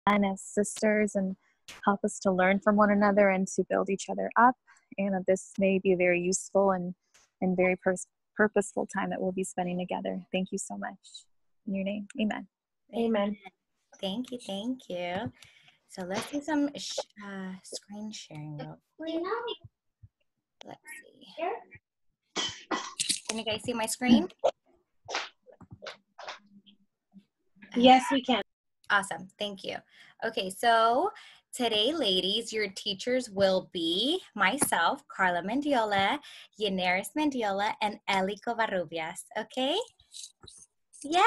and as sisters and help us to learn from one another and to build each other up. And this may be a very useful and very purposeful time that we'll be spending together. Thank you so much. In your name, amen. Amen. Thank you. Thank you. So let's do some screen sharing real quick. Let's see. Can you guys see my screen? Yes, we can. Awesome. Thank you. Okay, so today, ladies, your teachers will be myself, Carla Mendiola, Yeneris Mendiola, and Eli Covarrubias. Okay? Yay!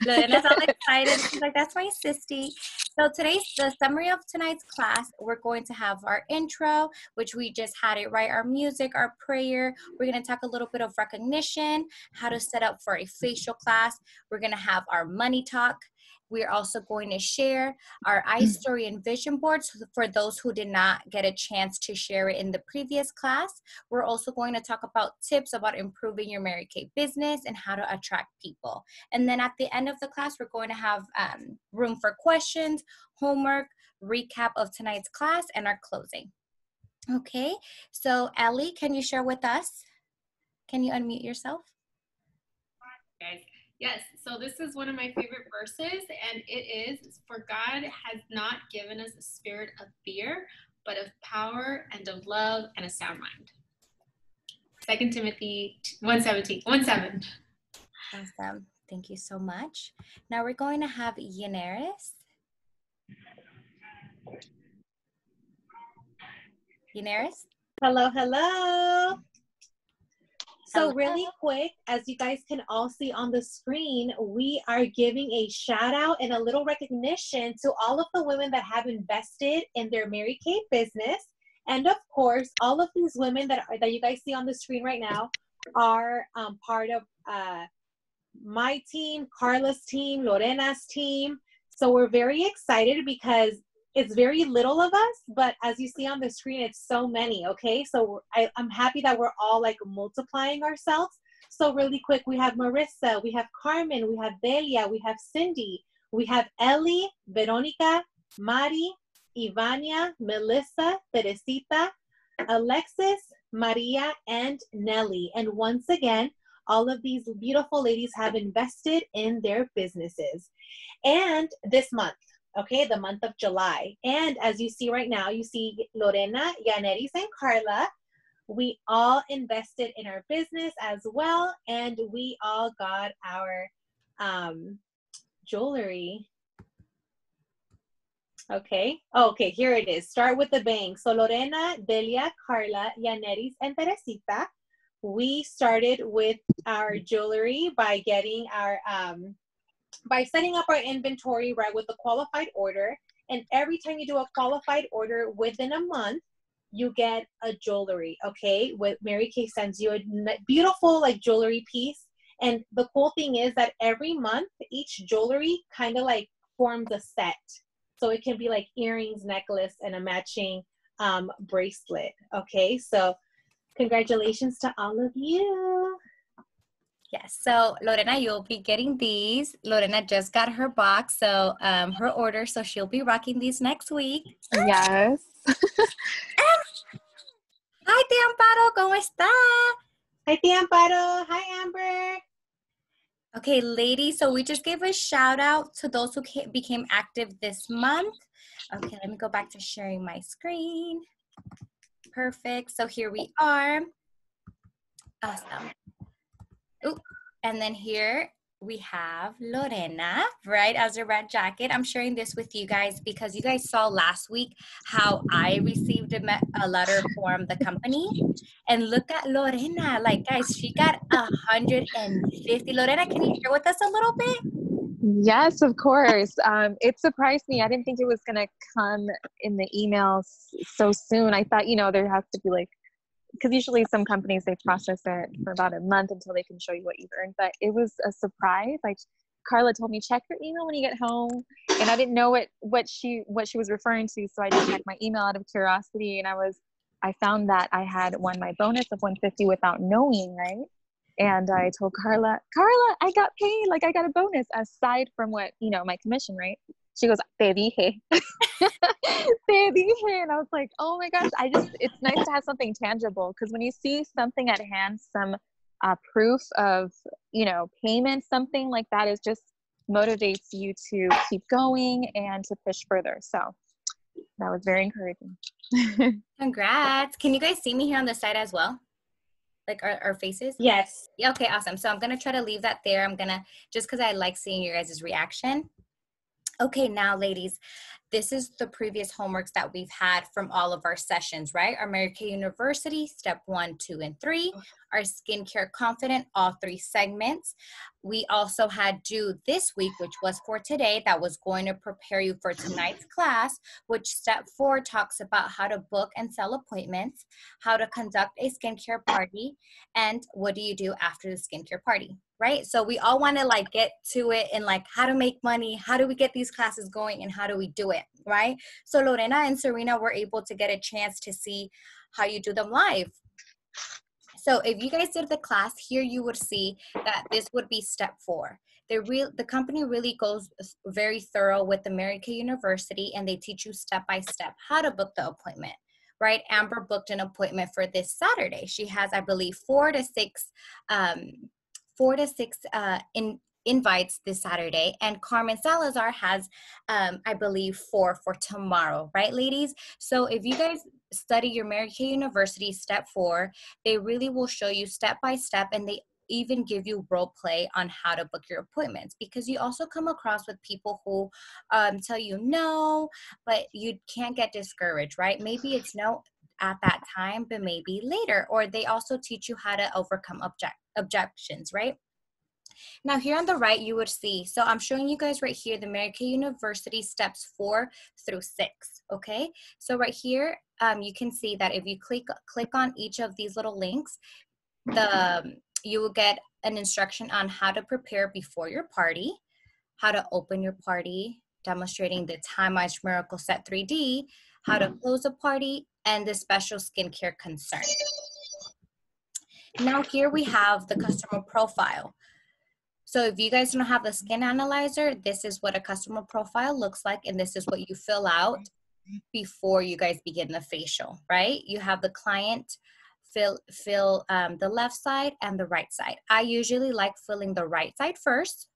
Lorena's all excited. She's like, that's my sissy. So the summary of tonight's class, we're going to have our intro, which we just had it right, our music, our prayer. We're going to talk a little bit of recognition, how to set up for a facial class. We're going to have our money talk. We're also going to share our iStory and vision boards for those who did not get a chance to share it in the previous class. We're also going to talk about tips about improving your Mary Kay business and how to attract people. And then at the end of the class, we're going to have room for questions, homework, recap of tonight's class, and our closing. Okay, so Ellie, can you share with us? Can you unmute yourself? Guys. Yes, so this is one of my favorite verses, and it is, for God has not given us a spirit of fear, but of power and of love and a sound mind. 2 Timothy 1:7. Awesome. Thank you so much. Now we're going to have Yeneris. Yeneris? Hello, hello. So really quick, as you guys can all see on the screen, we are giving a shout out and a little recognition to all of the women that have invested in their Mary Kay business. And of course, all of these women that you guys see on the screen right now are part of my team, Carla's team, Lorena's team. So we're very excited because it's very little of us, but as you see on the screen, it's so many, okay? So I'm happy that we're all like multiplying ourselves. So really quick, we have Marissa, we have Carmen, we have Delia, we have Cindy, we have Ellie, Veronica, Mari, Ivania, Melissa, Teresita, Alexis, Maria, and Nelly. And once again, all of these beautiful ladies have invested in their businesses. And this month, okay, the month of July. And as you see right now, you see Lorena, Yaneris, and Carla. We all invested in our business as well. And we all got our jewelry. Okay. Okay, here it is. Start with the bang. So Lorena, Delia, Carla, Yaneris, and Teresita. We started with our jewelry by getting our by setting up our inventory right with the qualified order. And every time you do a qualified order within a month, you get a jewelry, okay? With Mary Kay sends you a beautiful like jewelry piece. And the cool thing is that every month, each jewelry kind of like forms a set. So it can be like earrings, necklace, and a matching bracelet, okay? So congratulations to all of you. Yes, so Lorena, you'll be getting these. Lorena just got her box, so her order, so she'll be rocking these next week. Yes. Hi, Tía Amparo, ¿cómo está? Hi, Tía Amparo. Hi, Amber. Okay, ladies, so we just gave a shout out to those who became active this month. Okay, let me go back to sharing my screen. Perfect, so here we are. Awesome. Ooh, and then here we have Lorena, right, as a red jacket. I'm sharing this with you guys because you guys saw last week how I received a letter from the company. And look at Lorena. Like, guys, she got 150. Lorena, can you share with us a little bit? Yes, of course. It surprised me. I didn't think it was going to come in the emails so soon. I thought, there has to be like, because usually some companies, they process it for about a month until they can show you what you've earned. But it was a surprise. Like Carla told me, check your email when you get home. And I didn't know what she was referring to. So I just checked my email out of curiosity. And I found that I had won my bonus of 150 without knowing, right? And I told Carla, I got paid. Like, I got a bonus aside from what, my commission, right? She goes, te dije. Te dije. And I was like, oh my gosh, it's nice to have something tangible. Because when you see something at hand, some proof of, payment, something like that is just motivates you to keep going and to push further. So that was very encouraging. Congrats. Can you guys see me here on the side as well? Like our faces? Yes. Yeah, okay, awesome. So I'm going to try to leave that there. I'm going to, just because I like seeing your guys' reaction. Okay, now ladies, this is the previous homeworks that we've had from all of our sessions, right? Our Mary Kay University, step 1, 2, and 3. Our Skincare Confident, all 3 segments. We also had due this week, which was for today, that was going to prepare you for tonight's class, which step 4 talks about how to book and sell appointments, how to conduct a skincare party, and what do you do after the skincare party, right? So we all want to like get to it and like how to make money, how do we get these classes going, and how do we do it, right? So Lorena and Serena were able to get a chance to see how you do them live. So if you guys did the class here, you would see that this would be step 4. The company really goes very thorough with the Mary Kay University, and they teach you step by step how to book the appointment, right? Amber booked an appointment for this Saturday. She has, I believe, 4 to 6 invites this Saturday, and Carmen Salazar has, I believe, 4 for tomorrow, right, ladies? So if you guys study your Mary Kay University step 4, they really will show you step by step, and they even give you role play on how to book your appointments, because you also come across with people who tell you no, but you can't get discouraged, right? Maybe it's no at that time, but maybe later. Or they also teach you how to overcome objections, right? Now here on the right, you would see, so I'm showing you guys right here, the Mary Kay University steps 4 through 6, okay? So right here, you can see that if you click on each of these little links, you will get an instruction on how to prepare before your party, how to open your party, demonstrating the Time-Wise Miracle Set 3D, how to close a party, and the special skincare concern. Now here we have the customer profile. So if you guys don't have the skin analyzer, this is what a customer profile looks like, and this is what you fill out before you guys begin the facial, right? You have the client fill the left side and the right side. I usually like filling the right side first,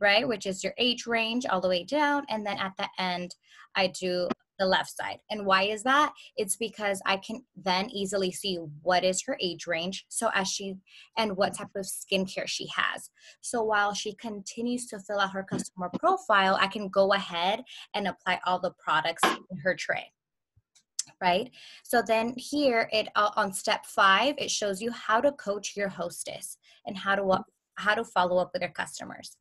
right, which is your age range all the way down, and then at the end, I do the left side. And why is that? It's because I can then easily see what is her age range, and what type of skincare she has. So while she continues to fill out her customer profile, I can go ahead and apply all the products in her tray, right? So then here on step 5, it shows you how to coach your hostess and how to follow up with your customers.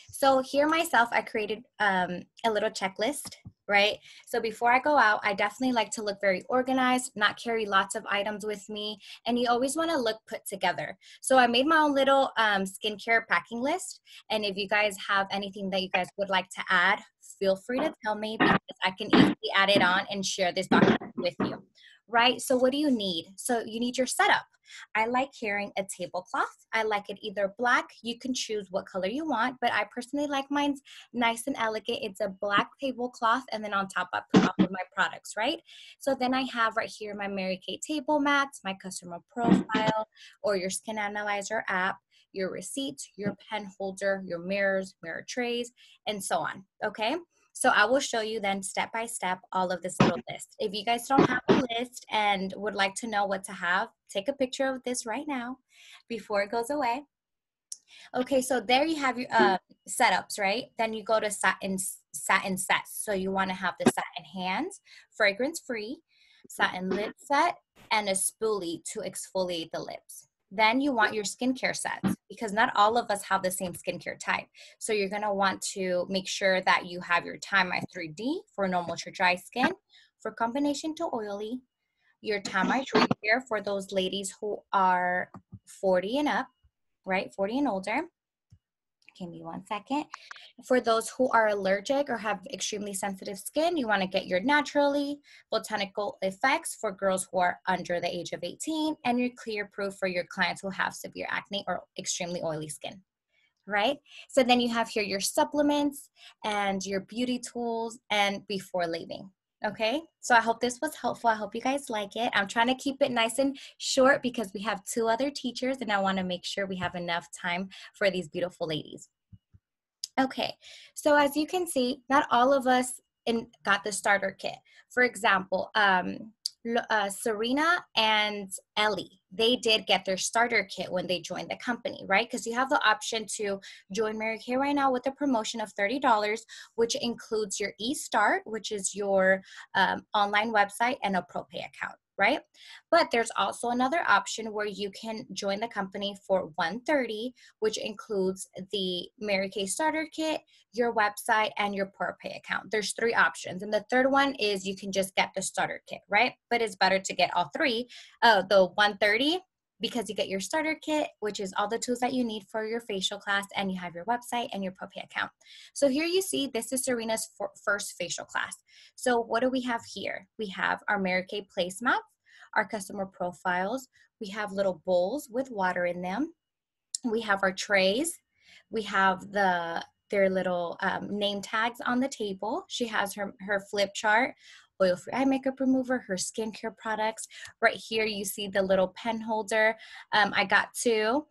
So here myself, I created a little checklist, right? So before I go out, I definitely like to look very organized, not carry lots of items with me, and you always want to look put together. So I made my own little skincare packing list, and if you guys have anything that you guys would like to add, feel free to tell me, because I can easily add it on and share this document with you, right? So what do you need? So you need your setup. I like carrying a tablecloth. I like it either black. You can choose what color you want, but I personally like mine's nice and elegant. It's a black tablecloth, and then on top I put all of my products, right? So then I have right here my Mary Kay table mats, my customer profile, or your skin analyzer app, your receipts, your pen holder, your mirrors, mirror trays, and so on, okay? So I will show you then step by step all of this little list. If you guys don't have a list and would like to know what to have, take a picture of this right now before it goes away. Okay, so there you have your setups, right? Then you go to satin sets. So you want to have the satin hands, fragrance-free, satin lip set, and a spoolie to exfoliate the lips. Then you want your skincare sets, because not all of us have the same skincare type. So you're going to want to make sure that you have your Time-Wise 3D for normal to dry skin, for combination to oily, your Time-Wise Repair for those ladies who are 40 and up, right? 40 and older. Give me 1 second. For those who are allergic or have extremely sensitive skin, you want to get your naturally botanical effects for girls who are under the age of 18, and your clear proof for your clients who have severe acne or extremely oily skin, right? So then you have here your supplements and your beauty tools and before leaving. Okay, so I hope this was helpful. I hope you guys like it. I'm trying to keep it nice and short because we have 2 other teachers and I want to make sure we have enough time for these beautiful ladies. Okay, so as you can see, not all of us got the starter kit. For example, Serena and Ellie, they did get their starter kit when they joined the company, right? Because you have the option to join Mary Kay right now with a promotion of $30, which includes your eStart, which is your online website, and a ProPay account, right? But there's also another option where you can join the company for $130, which includes the Mary Kay starter kit, your website, and your ProPay account. There's 3 options. And the third one is you can just get the starter kit, right? But it's better to get all 3. The $130, because you get your starter kit, which is all the tools that you need for your facial class, and you have your website and your ProPay account. So here you see, this is Serena's first facial class. So what do we have here? We have our Mary Kay placemats, our customer profiles. We have little bowls with water in them. We have our trays. We have their little name tags on the table. She has her flip chart, oil-free eye makeup remover, her skincare products. Right here, you see the little pen holder. I got 2.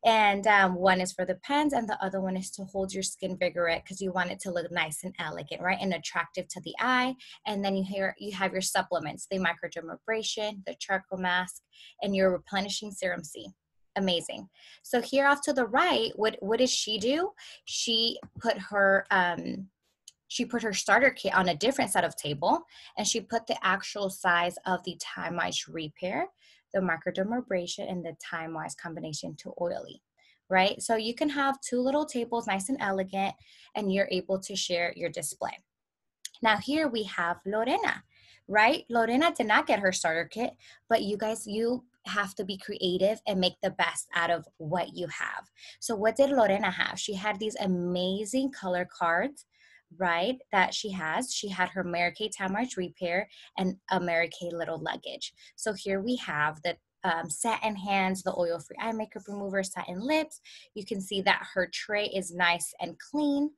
And one is for the pens, and the other one is to hold your skin vigorous because you want it to look nice and elegant, right? And attractive to the eye. And then you have your supplements, the microdermabrasion, the charcoal mask, and your replenishing serum C. Amazing. So here off to the right, what does she do? She put her starter kit on a different set of table, and she put the actual size of the time-wise repair, the microdermabrasion, and the time-wise combination to oily, right? So you can have 2 little tables, nice and elegant, and you're able to share your display. Now here we have Lorena, right? Lorena did not get her starter kit, but you guys, you have to be creative and make the best out of what you have. So what did Lorena have? She had these amazing color cards, right, that she has. She had her Mary Kay Time-wise repair and a Mary Kay little luggage. So here we have the satin hands, the oil-free eye makeup remover, satin lips. You can see that her tray is nice and clean.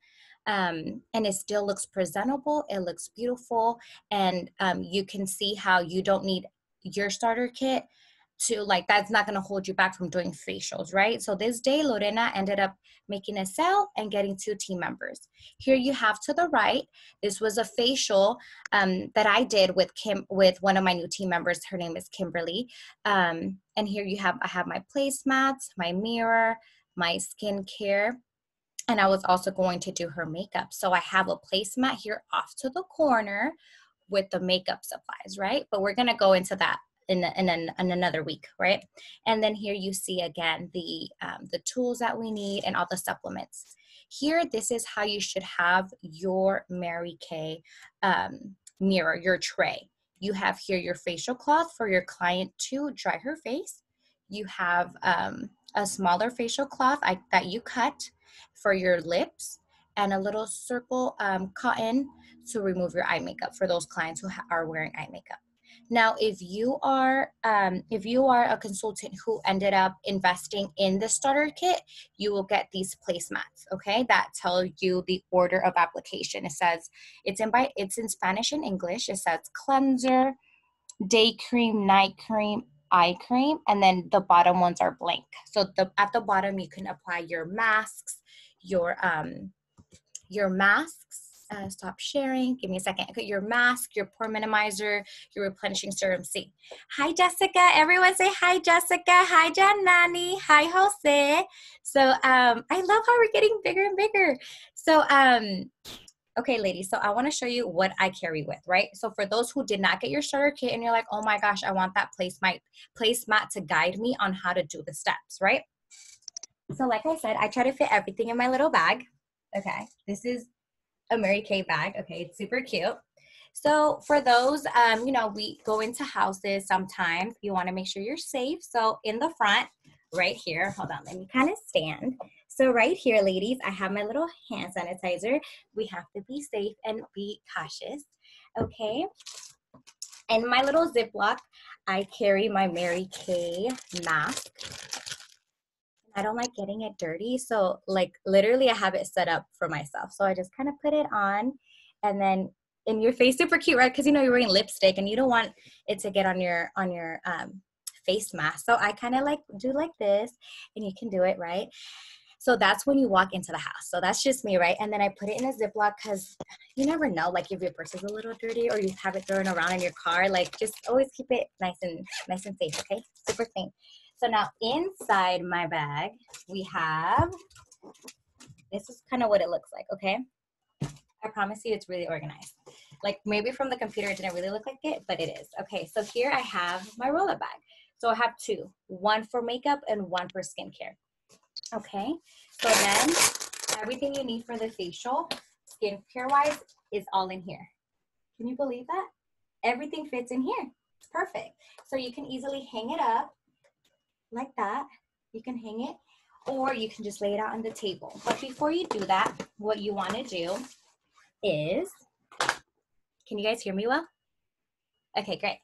And it still looks presentable. It looks beautiful. And you can see how you don't need your starter kit to, like, that's not going to hold you back from doing facials, right? So this day, Lorena ended up making a sale and getting 2 team members. Here you have to the right, this was a facial that I did with one of my new team members. Her name is Kimberly. And here I have my placemats, my mirror, my skincare, and I was also going to do her makeup. So I have a placemat here off to the corner with the makeup supplies, right? But we're going to go into that in another week, right? And then here you see again the tools that we need and all the supplements. Here, this is how you should have your Mary Kay mirror, your tray. You have here your facial cloth for your client to dry her face. You have a smaller facial cloth that you cut for your lips, and a little circle cotton to remove your eye makeup for those clients who are wearing eye makeup. Now, if you are a consultant who ended up investing in the starter kit, you will get these placemats, okay, that tell you the order of application. It says, it's in Spanish and English. It says cleanser, day cream, night cream, eye cream, and then the bottom ones are blank. So at the bottom, you can apply your masks, your masks. Stop sharing. Give me a second. Okay, your mask, your pore minimizer, your replenishing serum C. Hi, Jessica. Everyone say hi, Jessica. Hi, Janani. Hi, Jose. So I love how we're getting bigger and bigger. So okay, ladies, so I want to show you what I carry with, right? So for those who did not get your starter kit and you're like, oh my gosh, I want that placemat to guide me on how to do the steps, right? So like I said, I try to fit everything in my little bag. Okay, this is a Mary Kay bag. Okay, it's super cute. So for those, we go into houses sometimes. You want to make sure you're safe. So in the front, right here, hold on, let me kind of stand. So right here, ladies, I have my little hand sanitizer. We have to be safe and be cautious, okay? In my little Ziploc, I carry my Mary Kay mask. I don't like getting it dirty, so like literally I have it set up for myself. So I just kind of put it on, and then in your face, super cute, right? Because you know you're wearing lipstick and you don't want it to get on your face mask. So I kind of like do like this, and you can do it, right? So that's when you walk into the house. So that's just me, right? And then I put it in a Ziploc because you never know, like if your purse is a little dirty or you have it thrown around in your car, like just always keep it nice and safe, okay? Super clean. So now inside my bag, we have, this is kind of what it looks like, okay? I promise you it's really organized. Like maybe from the computer it didn't really look like it, but it is. Okay, so here I have my roll-up bag. So I have two, one for makeup and one for skincare. Okay, so then everything you need for the facial, skincare-wise, is all in here. Can you believe that? Everything fits in here. It's perfect. So you can easily hang it up like that. You can hang it, or you can just lay it out on the table. But before you do that, what you want to do is, can you guys hear me well? Okay, great.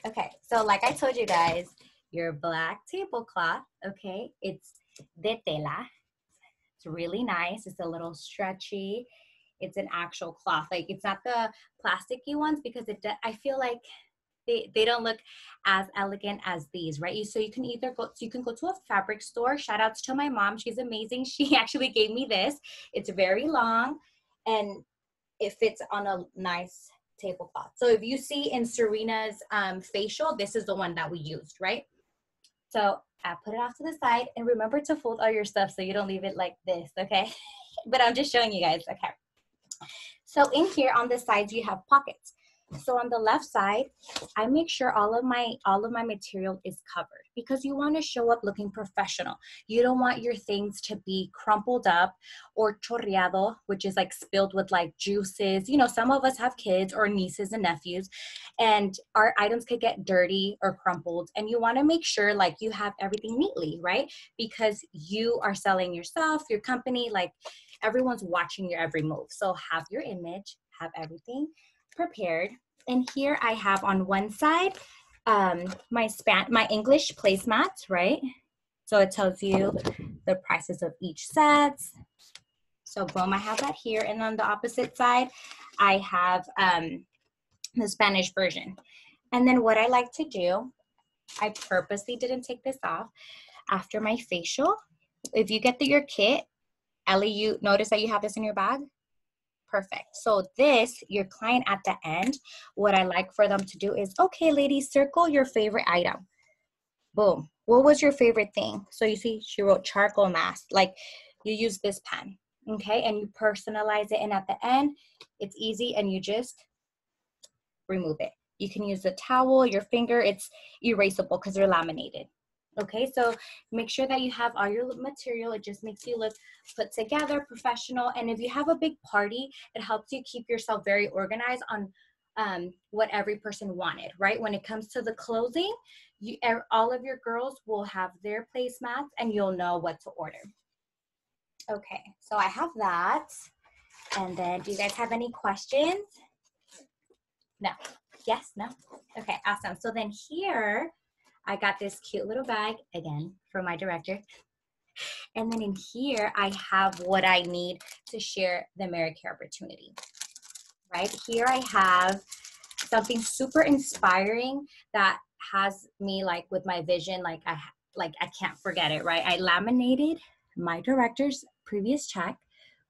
Okay, so like I told you guys, your black tablecloth, okay, it's de tela. It's really nice. It's a little stretchy. It's an actual cloth. Like it's not the plasticky ones because I feel like they don't look as elegant as these, right? So you can either go, so you can go to a fabric store. Shout outs to my mom. She's amazing. She actually gave me this. It's very long and it fits on a nice tablecloth. So if you see in Serena's facial, this is the one that we used, right? So I put it off to the side and remember to fold all your stuff so you don't leave it like this, okay? But I'm just showing you guys, okay? So in here on the sides, you have pockets. So on the left side, I make sure all of my material is covered because you want to show up looking professional. You don't want your things to be crumpled up or chorreado, which is like spilled with like juices. You know, some of us have kids or nieces and nephews, and our items could get dirty or crumpled. And you want to make sure like you have everything neatly, right? Because you are selling yourself, your company, like everyone's watching your every move. So have your image, have everything prepared. And here I have on one side my English placemats, right? So it tells you the prices of each set. So boom, I have that here. And on the opposite side, I have the Spanish version. And then what I like to do, I purposely didn't take this off after my facial. If you get your kit, Ellie, you notice that you have this in your bag? Perfect. So this, your client at the end, what I like for them to do is, okay, ladies, circle your favorite item. Boom. What was your favorite thing? So you see, she wrote charcoal mask. Like you use this pen, okay? And you personalize it. And at the end, it's easy and you just remove it. You can use a towel, your finger. It's erasable because they're laminated. Okay, so make sure that you have all your material. It just makes you look put together, professional. And if you have a big party, it helps you keep yourself very organized on what every person wanted, right? When it comes to the clothing, all of your girls will have their placemats and you'll know what to order. Okay, so I have that. And then do you guys have any questions? No. Yes, no? Okay, awesome. So then here, I got this cute little bag, again, from my director. And then in here, I have what I need to share the Mary Kay opportunity. Right here, I have something super inspiring that has me like with my vision, like I can't forget it, right? I laminated my director's previous check,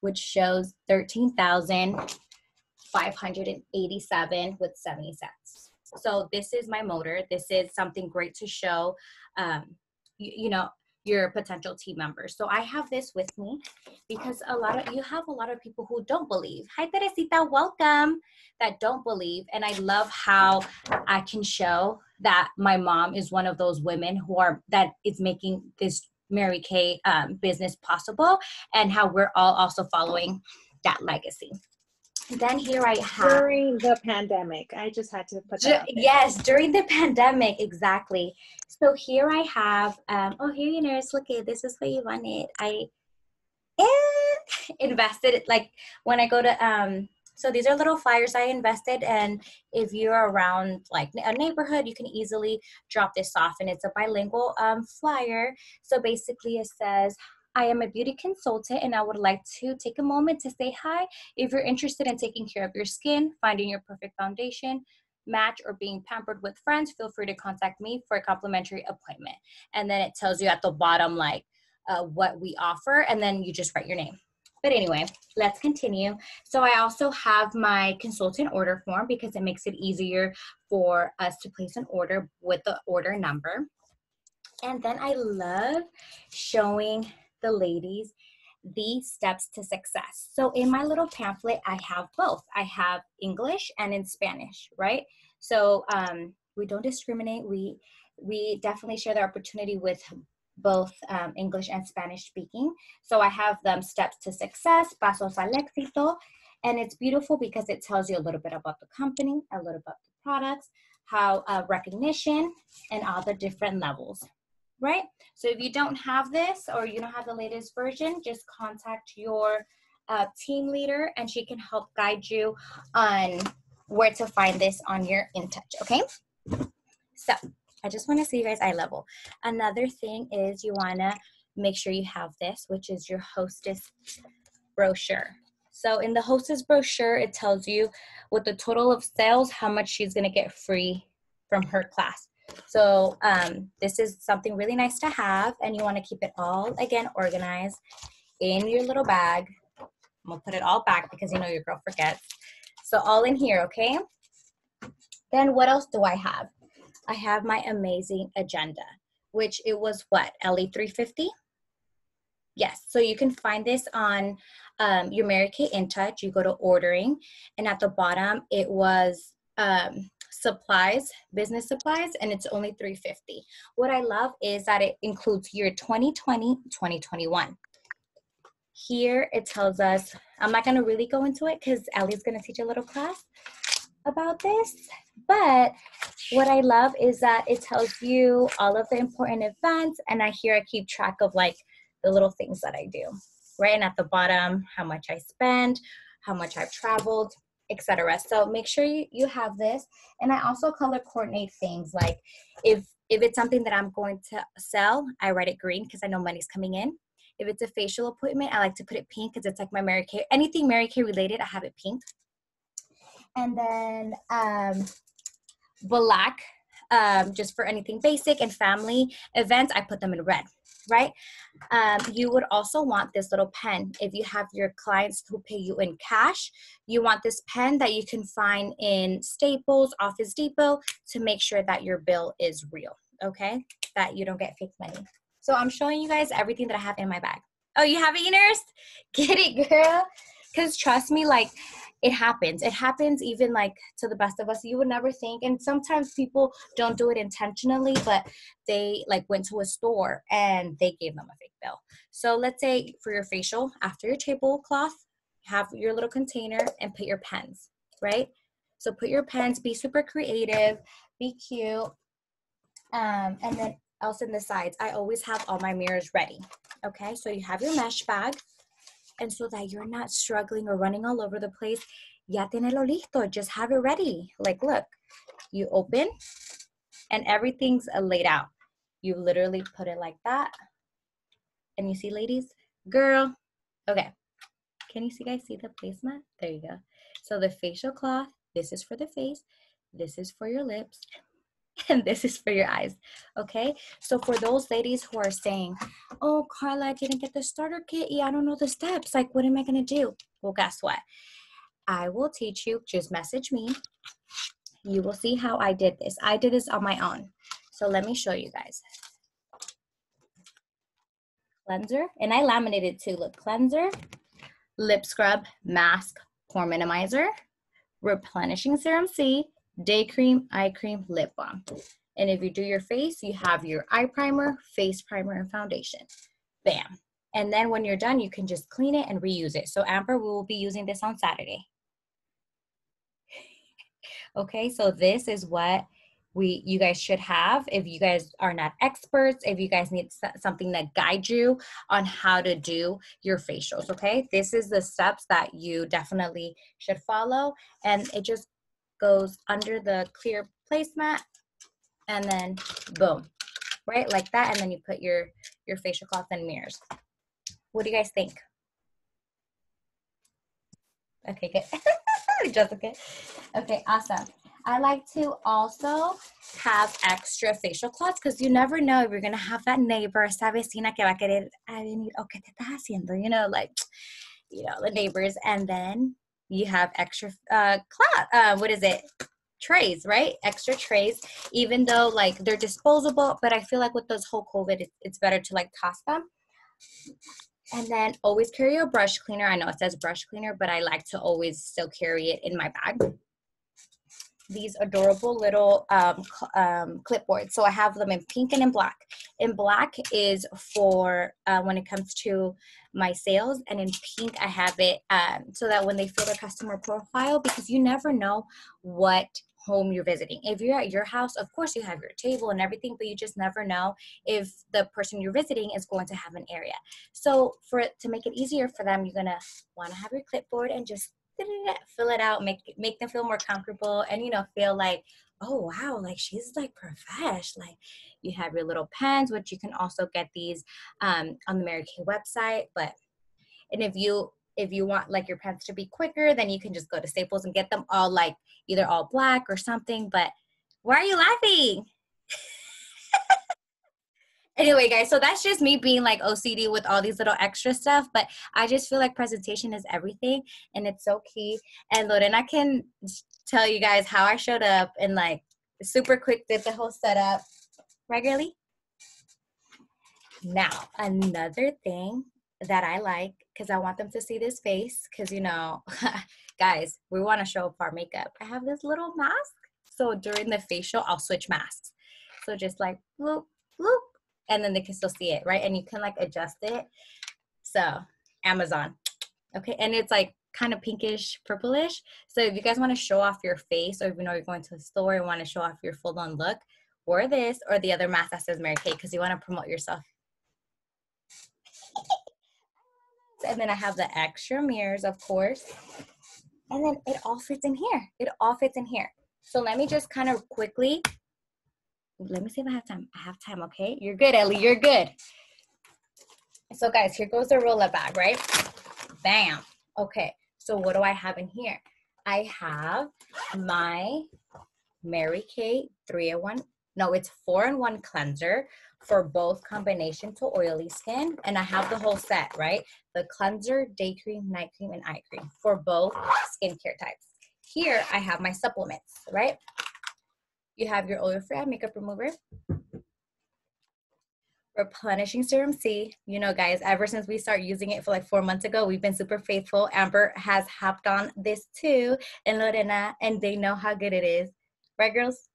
which shows $13,587 with 70 cents. So this is my motor. This is something great to show, you know, your potential team members. So I have this with me because you have a lot of people who don't believe. Hi, Teresita, welcome. That don't believe. And I love how I can show that my mom is one of those women that is making this Mary Kay business possible, and how we're all also following that legacy. Then here I have during the pandemic. I just had to put that out there. Yes, during the pandemic, exactly. So here I have, oh, here you nurse, look at this is what you wanted. and invested, like when I go to, so these are little flyers I invested, and if you're around like a neighborhood, you can easily drop this off, and it's a bilingual flyer. So basically it says, I am a beauty consultant and I would like to take a moment to say hi. If you're interested in taking care of your skin, finding your perfect foundation match, or being pampered with friends, feel free to contact me for a complimentary appointment. And then it tells you at the bottom like what we offer, and then you just write your name. But anyway, let's continue. So I also have my consultant order form because it makes it easier for us to place an order with the order number. And then I love showing the ladies the steps to success. So in my little pamphlet, I have both. I have English and in Spanish, right? So we don't discriminate. We definitely share the opportunity with both English and Spanish speaking. So I have them steps to success, pasos al éxito, and it's beautiful because it tells you a little bit about the company, a little about the products, how recognition, and all the different levels, right? So if you don't have this, or you don't have the latest version, just contact your team leader and she can help guide you on where to find this on your InTouch, okay? So I just want to see you guys eye level. Another thing is you want to make sure you have this, which is your hostess brochure. So in the hostess brochure, it tells you with the total of sales, how much she's going to get free from her class. So this is something really nice to have, and you want to keep it all, again, organized in your little bag. I'm going to put it all back because you know your girl forgets. So all in here, okay? Then what else do I have? I have my amazing agenda, which it was what, LE 350? Yes, so you can find this on your Mary Kay InTouch. You go to ordering, and at the bottom it was supplies, business supplies, and it's only $3.50. What I love is that it includes year 2020, 2021. Here it tells us, I'm not going to really go into it because Ellie's going to teach a little class about this, but what I love is that it tells you all of the important events, and I keep track of like the little things that I do, right? And at the bottom, how much I spend, how much I've traveled, etc. So make sure you have this. And I also color coordinate things, like if it's something that I'm going to sell, I write it green because I know money's coming in. If it's a facial appointment, I like to put it pink because it's like my Mary Kay. Anything Mary Kay related, I have it pink. And then black, just for anything basic, and family events, I put them in red, right? You would also want this little pen. If you have your clients who pay you in cash, you want this pen that you can find in Staples, Office Depot, to make sure that your bill is real, okay? That you don't get fake money. So I'm showing you guys everything that I have in my bag. Oh, you have it, Eaners? Get it, girl? Because trust me, like, it happens. It happens even like to the best of us. You would never think. And sometimes people don't do it intentionally, but they like went to a store and they gave them a fake bill. So let's say for your facial, after your tablecloth, have your little container and put your pens, right? So put your pens, be super creative, be cute. And then also in the sides, I always have all my mirrors ready. Okay, so you have your mesh bag. And so that you're not struggling or running all over the place, ya tenelo listo, just have it ready. Like, look, you open and everything's laid out. You literally put it like that. And you see, ladies, girl, okay. Can you guys see the placemat? There you go. So the facial cloth, this is for the face, this is for your lips, and this is for your eyes, okay? So for those ladies who are saying, oh, Carla, I didn't get the starter kit. Yeah, I don't know the steps. Like, what am I going to do? Well, guess what? I will teach you. Just message me. You will see how I did this. I did this on my own. So let me show you guys. Cleanser, and I laminated too. Look, cleanser, lip scrub, mask, pore minimizer, replenishing serum C, day cream, eye cream, lip balm. And if you do your face, you have your eye primer, face primer, and foundation. Bam. And then when you're done, you can just clean it and reuse it. So Amber, we will be using this on Saturday. Okay, so this is what you guys should have if you guys are not experts, if you guys need something that guides you on how to do your facials, okay? This is the steps that you definitely should follow, and it just goes under the clear placemat, and then boom, right, like that, and then you put your facial cloth and mirrors. What do you guys think? Okay, good. Jessica. Okay, awesome. I like to also have extra facial cloths because you never know if you're going to have that neighbor, esa vecina que va a querer venir, oh, ¿qué te estás haciendo? You know, like, you know, the neighbors. And then you have extra trays, right? Extra trays, even though like they're disposable, but I feel like with this whole COVID, it's better to like toss them. And then always carry a brush cleaner. I know it says brush cleaner, but I like to always still carry it in my bag. These adorable little clipboards. So I have them in pink and in black. In black is for when it comes to my sales, and in pink I have it so that when they fill their customer profile, because you never know what home you're visiting. If you're at your house, of course you have your table and everything, but you just never know if the person you're visiting is going to have an area. So to make it easier for them, you're gonna want to have your clipboard and just fill it out, make them feel more comfortable, and, you know, feel like, oh wow, like she's like profesh. Like you have your little pens, which you can also get these on the Mary Kay website. And if you want like your pens to be quicker, then you can just go to Staples and get them all like either all black or something. But why are you laughing? Anyway, guys, so that's just me being like OCD with all these little extra stuff, but I just feel like presentation is everything, and it's so key. And Lorena can tell you guys how I showed up and like super quick did the whole setup. Right, girly? Now, another thing that I like, because I want them to see this face, because, you know, guys, we want to show up our makeup. I have this little mask. So during the facial, I'll switch masks. So just like bloop, bloop. And then they can still see it, right? And you can like adjust it. So Amazon, okay? And it's like kind of pinkish, purplish. So if you guys want to show off your face, or if you know you're going to the store and want to show off your full-on look, wear this or the other mask that says Mary Kay, because you want to promote yourself. And then I have the extra mirrors, of course. And then it all fits in here. It all fits in here. So let me just kind of quickly, let me see if I have time. I have time, okay? You're good, Ellie. You're good. So, guys, here goes the roll-up bag, right? Bam. Okay. So, what do I have in here? I have my Mary Kay 3-in-1. No, it's 4-in-1 cleanser for both combination to oily skin. And I have the whole set, right? The cleanser, day cream, night cream, and eye cream for both skincare types. Here, I have my supplements, right? You have your oil-free eye makeup remover, replenishing serum C. You know, guys, ever since we started using it for like 4 months ago, we've been super faithful. Amber has hopped on this too, and Lorena, and they know how good it is. Right, girls?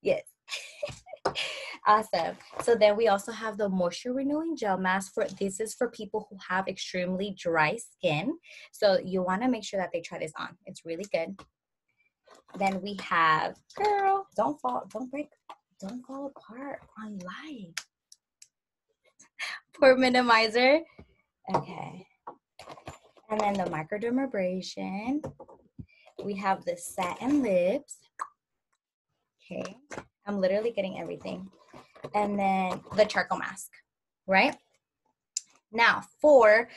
Yes. Awesome. So then we also have the moisture renewing gel mask. This is for people who have extremely dry skin. So you want to make sure that they try this on. It's really good. Then we have, girl, don't fall apart on live. Pore minimizer. Okay. And then the microdermabrasion. We have the satin lips. Okay. I'm literally getting everything. And then the charcoal mask, right? Now, for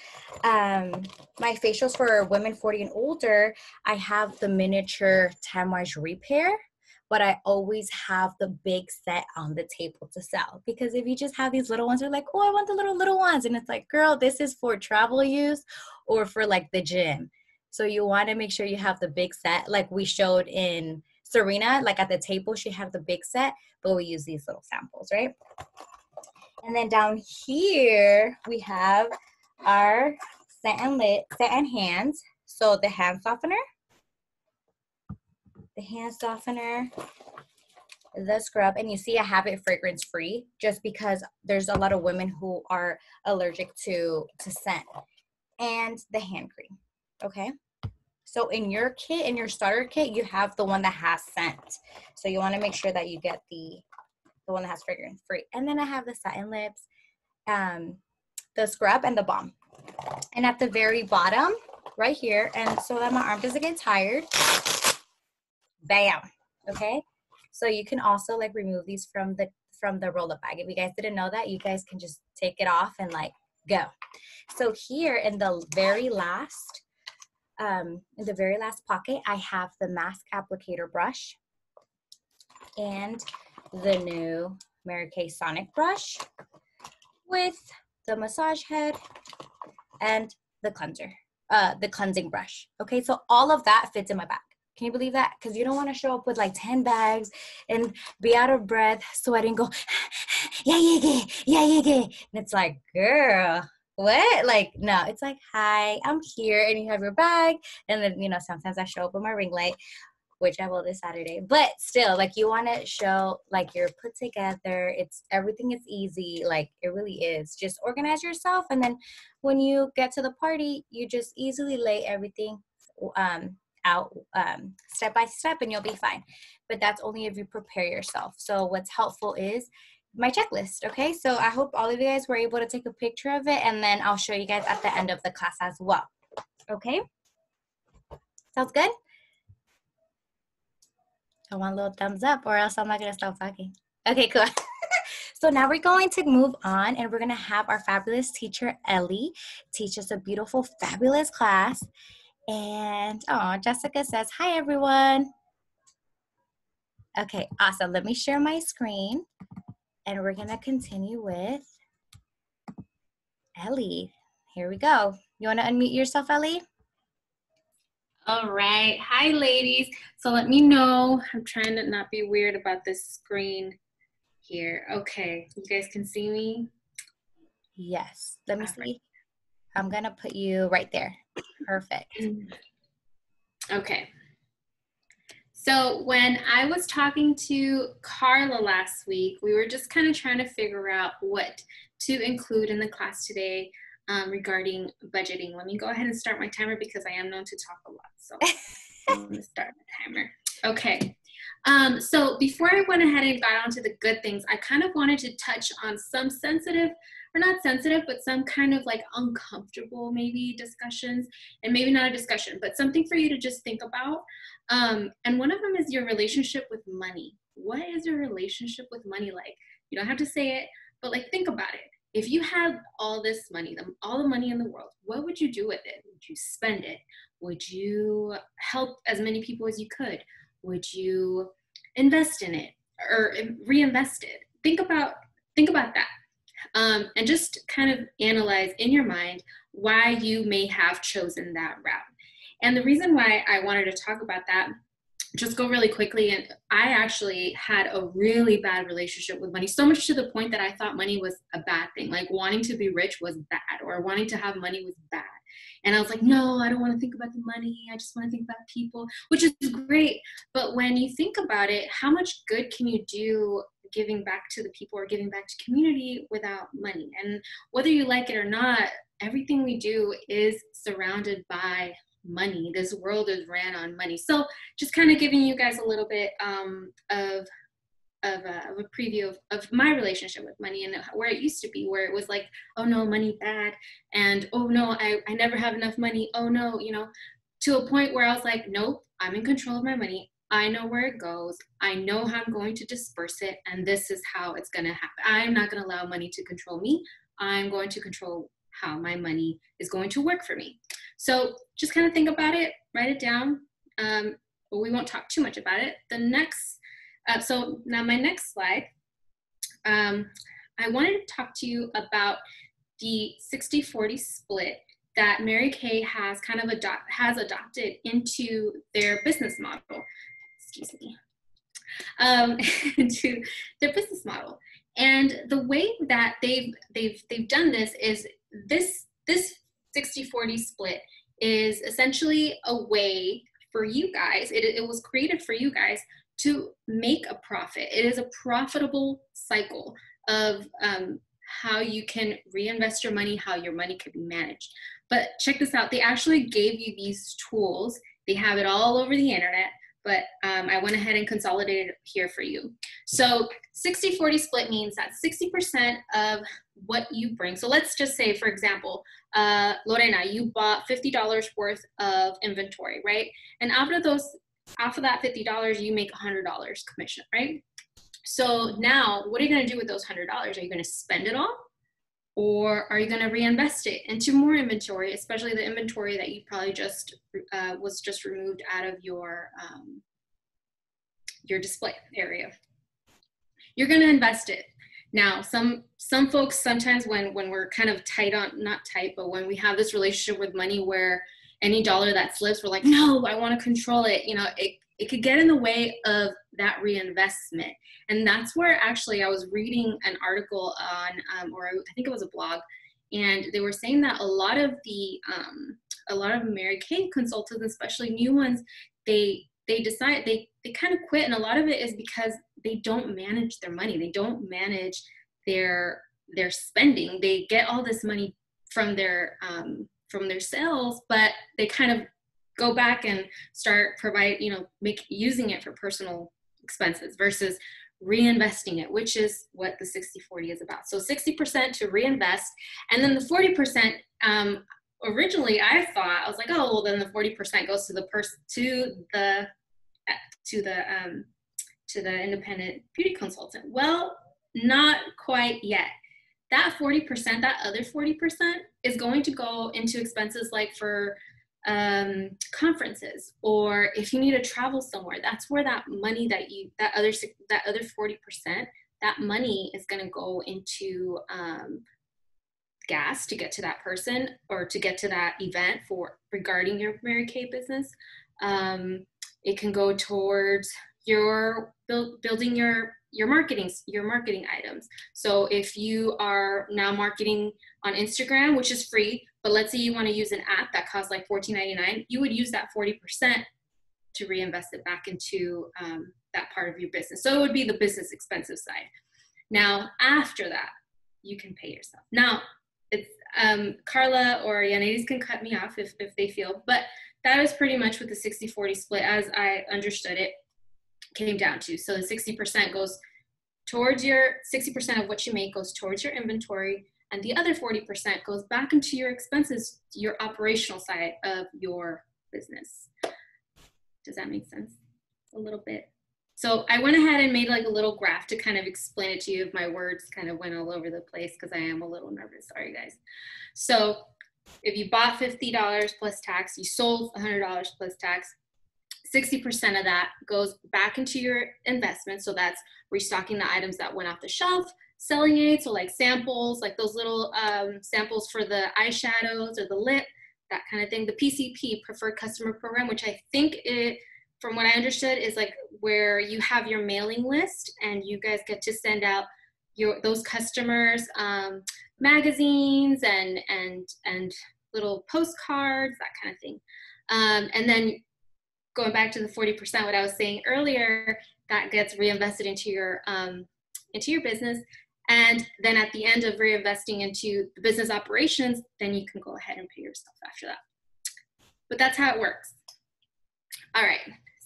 my facials for women 40 and older, I have the miniature Tamage repair, but I always have the big set on the table to sell. Because if you just have these little ones, you're like, oh, I want the little ones. And it's like, girl, this is for travel use or for like the gym. So you want to make sure you have the big set. Like we showed in Serena, like at the table, she had the big set, but we use these little samples, right? And then down here, we have our satin hands. So the hand softener, the scrub, and you see I have it fragrance free just because there's a lot of women who are allergic to scent, and the hand cream, okay? So in your kit, in your starter kit, you have the one that has scent. So you want to make sure that you get the one that has fragrance free. And then I have the satin lips, the scrub, and the balm. And at the very bottom, right here, and so that my arm doesn't get tired, bam, okay? So you can also like remove these from the roll-up bag. If you guys didn't know that, you guys can just take it off and like go. So here in the very last pocket, I have the mask applicator brush and the new Mary Kay Sonic brush with the massage head and the cleanser, the cleansing brush. Okay, so all of that fits in my bag. Can you believe that? Because you don't want to show up with like 10 bags and be out of breath, sweating, go, yeah. And it's like, girl, what? Like, no, it's like, hi, I'm here. And you have your bag. And then, you know, sometimes I show up with my ring light, which I will this Saturday. But still, like, you want to show like you're put together. Everything is easy. Like, it really is. Just organize yourself. And then when you get to the party, you just easily lay everything out step by step and you'll be fine. But that's only if you prepare yourself. So what's helpful is my checklist. Okay, so I hope all of you guys were able to take a picture of it, and then I'll show you guys at the end of the class as well. Okay, sounds good? I want a little thumbs up or else I'm not gonna stop talking. Okay, cool. So now we're going to move on, and we're gonna have our fabulous teacher Ellie teach us a beautiful, fabulous class. And oh, Jessica says, hi everyone. Okay, awesome. Let me share my screen and we're gonna continue with Ellie. Here we go. You wanna unmute yourself, Ellie? All right. Hi, ladies. So let me know. I'm trying to not be weird about this screen here. Okay, you guys can see me? Yes, let me see. I'm gonna put you right there. Perfect. Okay. So when I was talking to Carla last week, we were just kind of trying to figure out what to include in the class today regarding budgeting. Let me go ahead and start my timer because I am known to talk a lot. So I'm going to start my timer. Okay. So before I went ahead and got onto the good things, I kind of wanted to touch on some sensitive, or not sensitive, but some kind of like uncomfortable maybe discussions, and maybe not a discussion, but something for you to just think about. And one of them is your relationship with money. What is your relationship with money like? You don't have to say it, but like think about it. If you had all this money, all the money in the world, what would you do with it? Would you spend it? Would you help as many people as you could? Would you invest in it or reinvest it? Think about that. And just kind of analyze in your mind why you may have chosen that route. And the reason why I wanted to talk about that, just go really quickly, and I actually had a really bad relationship with money, so much to the point that I thought money was a bad thing. Like wanting to be rich was bad, or wanting to have money was bad. And I was like, no, I don't want to think about the money. I just want to think about people, which is great. But when you think about it, how much good can you do giving back to the people or giving back to community without money? And whether you like it or not, everything we do is surrounded by money. This world is ran on money. So just kind of giving you guys a little bit of a preview of my relationship with money and where it used to be, where it was like, oh no, money bad, and oh no, I never have enough money, oh no, you know, to a point where I was like, nope, I'm in control of my money. I know where it goes. I know how I'm going to disperse it, and this is how it's going to happen. I'm not going to allow money to control me. I'm going to control how my money is going to work for me. So just kind of think about it, write it down. But we won't talk too much about it. The next, so now my next slide, I wanted to talk to you about the 60-40 split that Mary Kay has kind of adopted into their business model. Excuse me. Into their business model. And the way that they've done this is this 60-40 split is essentially a way for you guys, it was created for you guys to make a profit. It is a profitable cycle of how you can reinvest your money, how your money could be managed. But check this out, they actually gave you these tools They have it all over the internet, but I went ahead and consolidated it here for you. So 60-40 split means that 60% of what you bring. So let's just say, for example, Lorena, you bought $50 worth of inventory, right? And after that $50, you make $100 commission, right? So now what are you going to do with those $100? Are you going to spend it all? Or are you going to reinvest it into more inventory, especially the inventory that you probably just was just removed out of your display area? You're going to invest it. Now, some folks sometimes when we're kind of tight on, not tight, but when we have this relationship with money where any dollar that slips, we're like, no, I want to control it. You know, it could get in the way of that reinvestment. And that's where actually I was reading an article on, or I think it was a blog, and they were saying that a lot of Mary Kay consultants, especially new ones, they decide, they kind of quit. And a lot of it is because they don't manage their money. They don't manage their spending. They get all this money from their sales, but they kind of go back and start using it for personal expenses versus reinvesting it, which is what the 60-40 is about. So 60% to reinvest, and then the 40%, originally I was like, oh, well, then the 40% goes to the independent beauty consultant. Well, not quite yet. That 40%, that other 40% is going to go into expenses like for conferences, or if you need to travel somewhere. That's where that money that other 40%, that money is going to go into gas to get to that person or to get to that event regarding your Mary Kay business. It can go towards your building your marketing items. So if you are now marketing on Instagram, which is free, but let's say you want to use an app that costs like $14.99, you would use that 40% to reinvest it back into that part of your business. So it would be the business expensive side. Now, after that, you can pay yourself. Now, it's Carla or Yanedis can cut me off if they feel, but that is pretty much what the 60-40 split, as I understood it, came down to. So the 60% goes towards 60% of what you make goes towards your inventory, and the other 40% goes back into your expenses, your operational side of your business. Does that make sense? A little bit. So I went ahead and made like a little graph to kind of explain it to you if my words kind of went all over the place, because I am a little nervous. Sorry, guys. So if you bought $50 plus tax, you sold $100 plus tax, 60% of that goes back into your investment. So that's restocking the items that went off the shelf, selling it. So like samples, like those little samples for the eyeshadows or the lip, that kind of thing. The PCP, Preferred Customer Program, which I think from what I understood is like where you have your mailing list and you guys get to send out those customers magazines and little postcards, that kind of thing. And then going back to the 40%, what I was saying earlier, that gets reinvested into your business. And then at the end of reinvesting into the business operations, then you can go ahead and pay yourself after that. But that's how it works. All right.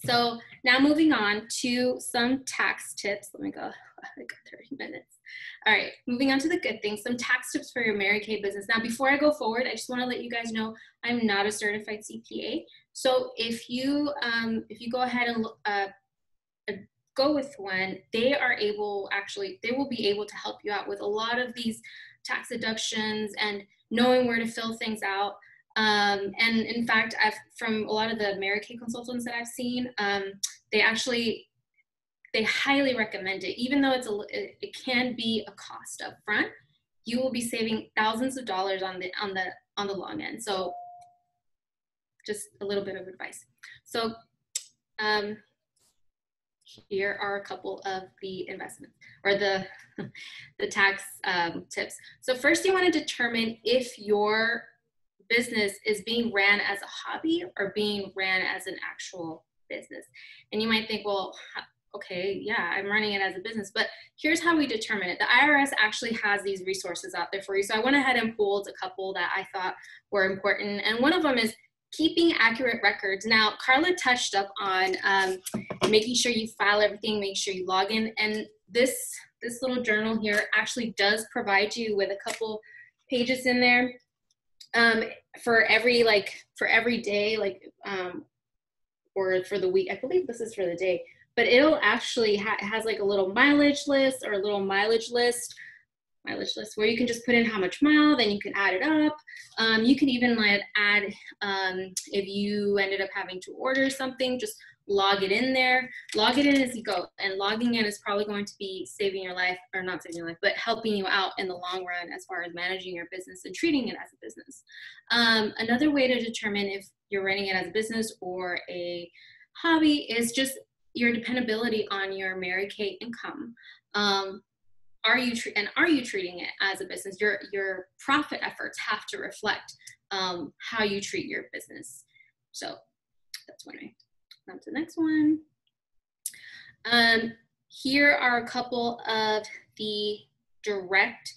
So now moving on to some tax tips. Let me go. I got 30 minutes. All right. Moving on to the good things. Some tax tips for your Mary Kay business. Now, before I go forward, I just want to let you guys know I'm not a certified CPA. So if you go ahead and go with one, they will be able to help you out with a lot of these tax deductions and knowing where to fill things out. And in fact, from a lot of the Mary Kay consultants that I've seen, they highly recommend it. Even though it can be a cost up front, you will be saving thousands of dollars on the long end. So just a little bit of advice. So here are a couple of the investments or the tax tips. So first, you want to determine if your business is being ran as a hobby or being ran as an actual business. And you might think, well, okay, yeah, I'm running it as a business, but here's how we determine it. The IRS actually has these resources out there for you. So I went ahead and pulled a couple that I thought were important. And one of them is keeping accurate records. Now, Carla touched up on making sure you file everything, make sure you log in. And this little journal here actually does provide you with a couple pages in there for every day, or for the week. I believe this is for the day, but it'll actually has like a little mileage list or a little mileage list where you can just put in how much mile, then you can add it up. You can even add if you ended up having to order something, just log it in there. Log it in as you go, and logging in is probably going to be saving your life, or not saving your life, but helping you out in the long run as far as managing your business and treating it as a business. Another way to determine if you're running it as a business or a hobby is just your dependability on your Mary Kay income. Are you treating it as a business? Your profit efforts have to reflect how you treat your business. So that's one way. On to the next one. Here are a couple of the direct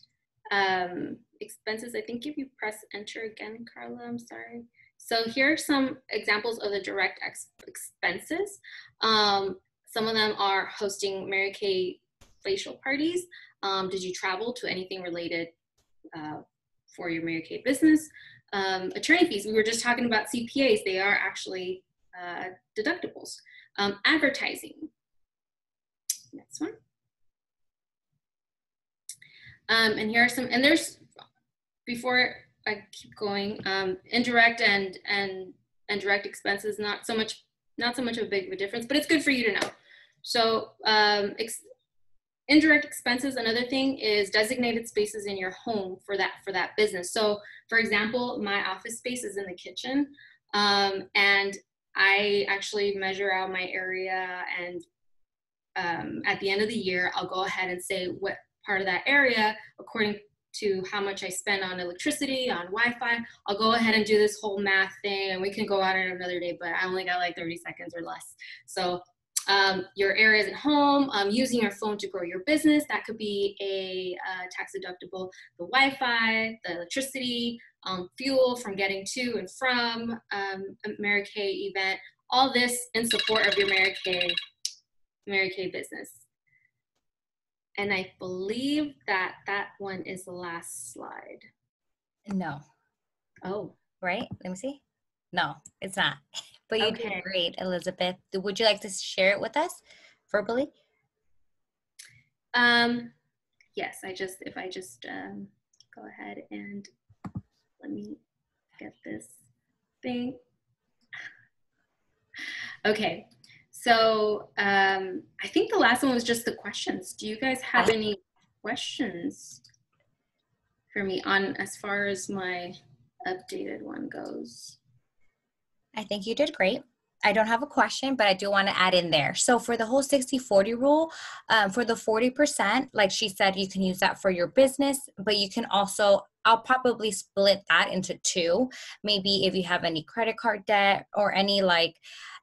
expenses. I think if you press enter again, Carla, I'm sorry. So here are some examples of the direct expenses. Some of them are hosting Mary Kay facial parties. Did you travel to anything related for your Mary Kay business? Attorney fees, we were just talking about CPAs. They are actually deductibles. Advertising. Next one. And here are some, and there's, before I keep going, indirect and direct expenses, not so much of a big of a difference, but it's good for you to know. So indirect expenses, another thing is designated spaces in your home for that business. So for example, my office space is in the kitchen, and I actually measure out my area, and at the end of the year, I'll go ahead and say what part of that area, according to how much I spend on electricity, on Wi-Fi, I'll go ahead and do this whole math thing, and we can go at it another day, but I only got like 30 seconds or less. So your areas at home, using your phone to grow your business, that could be a tax deductible. The Wi-Fi, the electricity, fuel from getting to and from a Mary Kay event, all this in support of your Mary Kay business. And I believe that one is the last slide. No. Oh. Right? Let me see. No, it's not. But you Okay. did great, Elizabeth. Would you like to share it with us verbally? Yes, if I just go ahead and let me get this thing. Okay, so I think the last one was just the questions. Do you guys have any questions for me on as far as my updated one goes? I think you did great. I don't have a question, but I do want to add in there. So for the whole 60-40 rule, for the 40%, like she said, you can use that for your business, but you can also, I'll probably split that into two. Maybe if you have any credit card debt or any like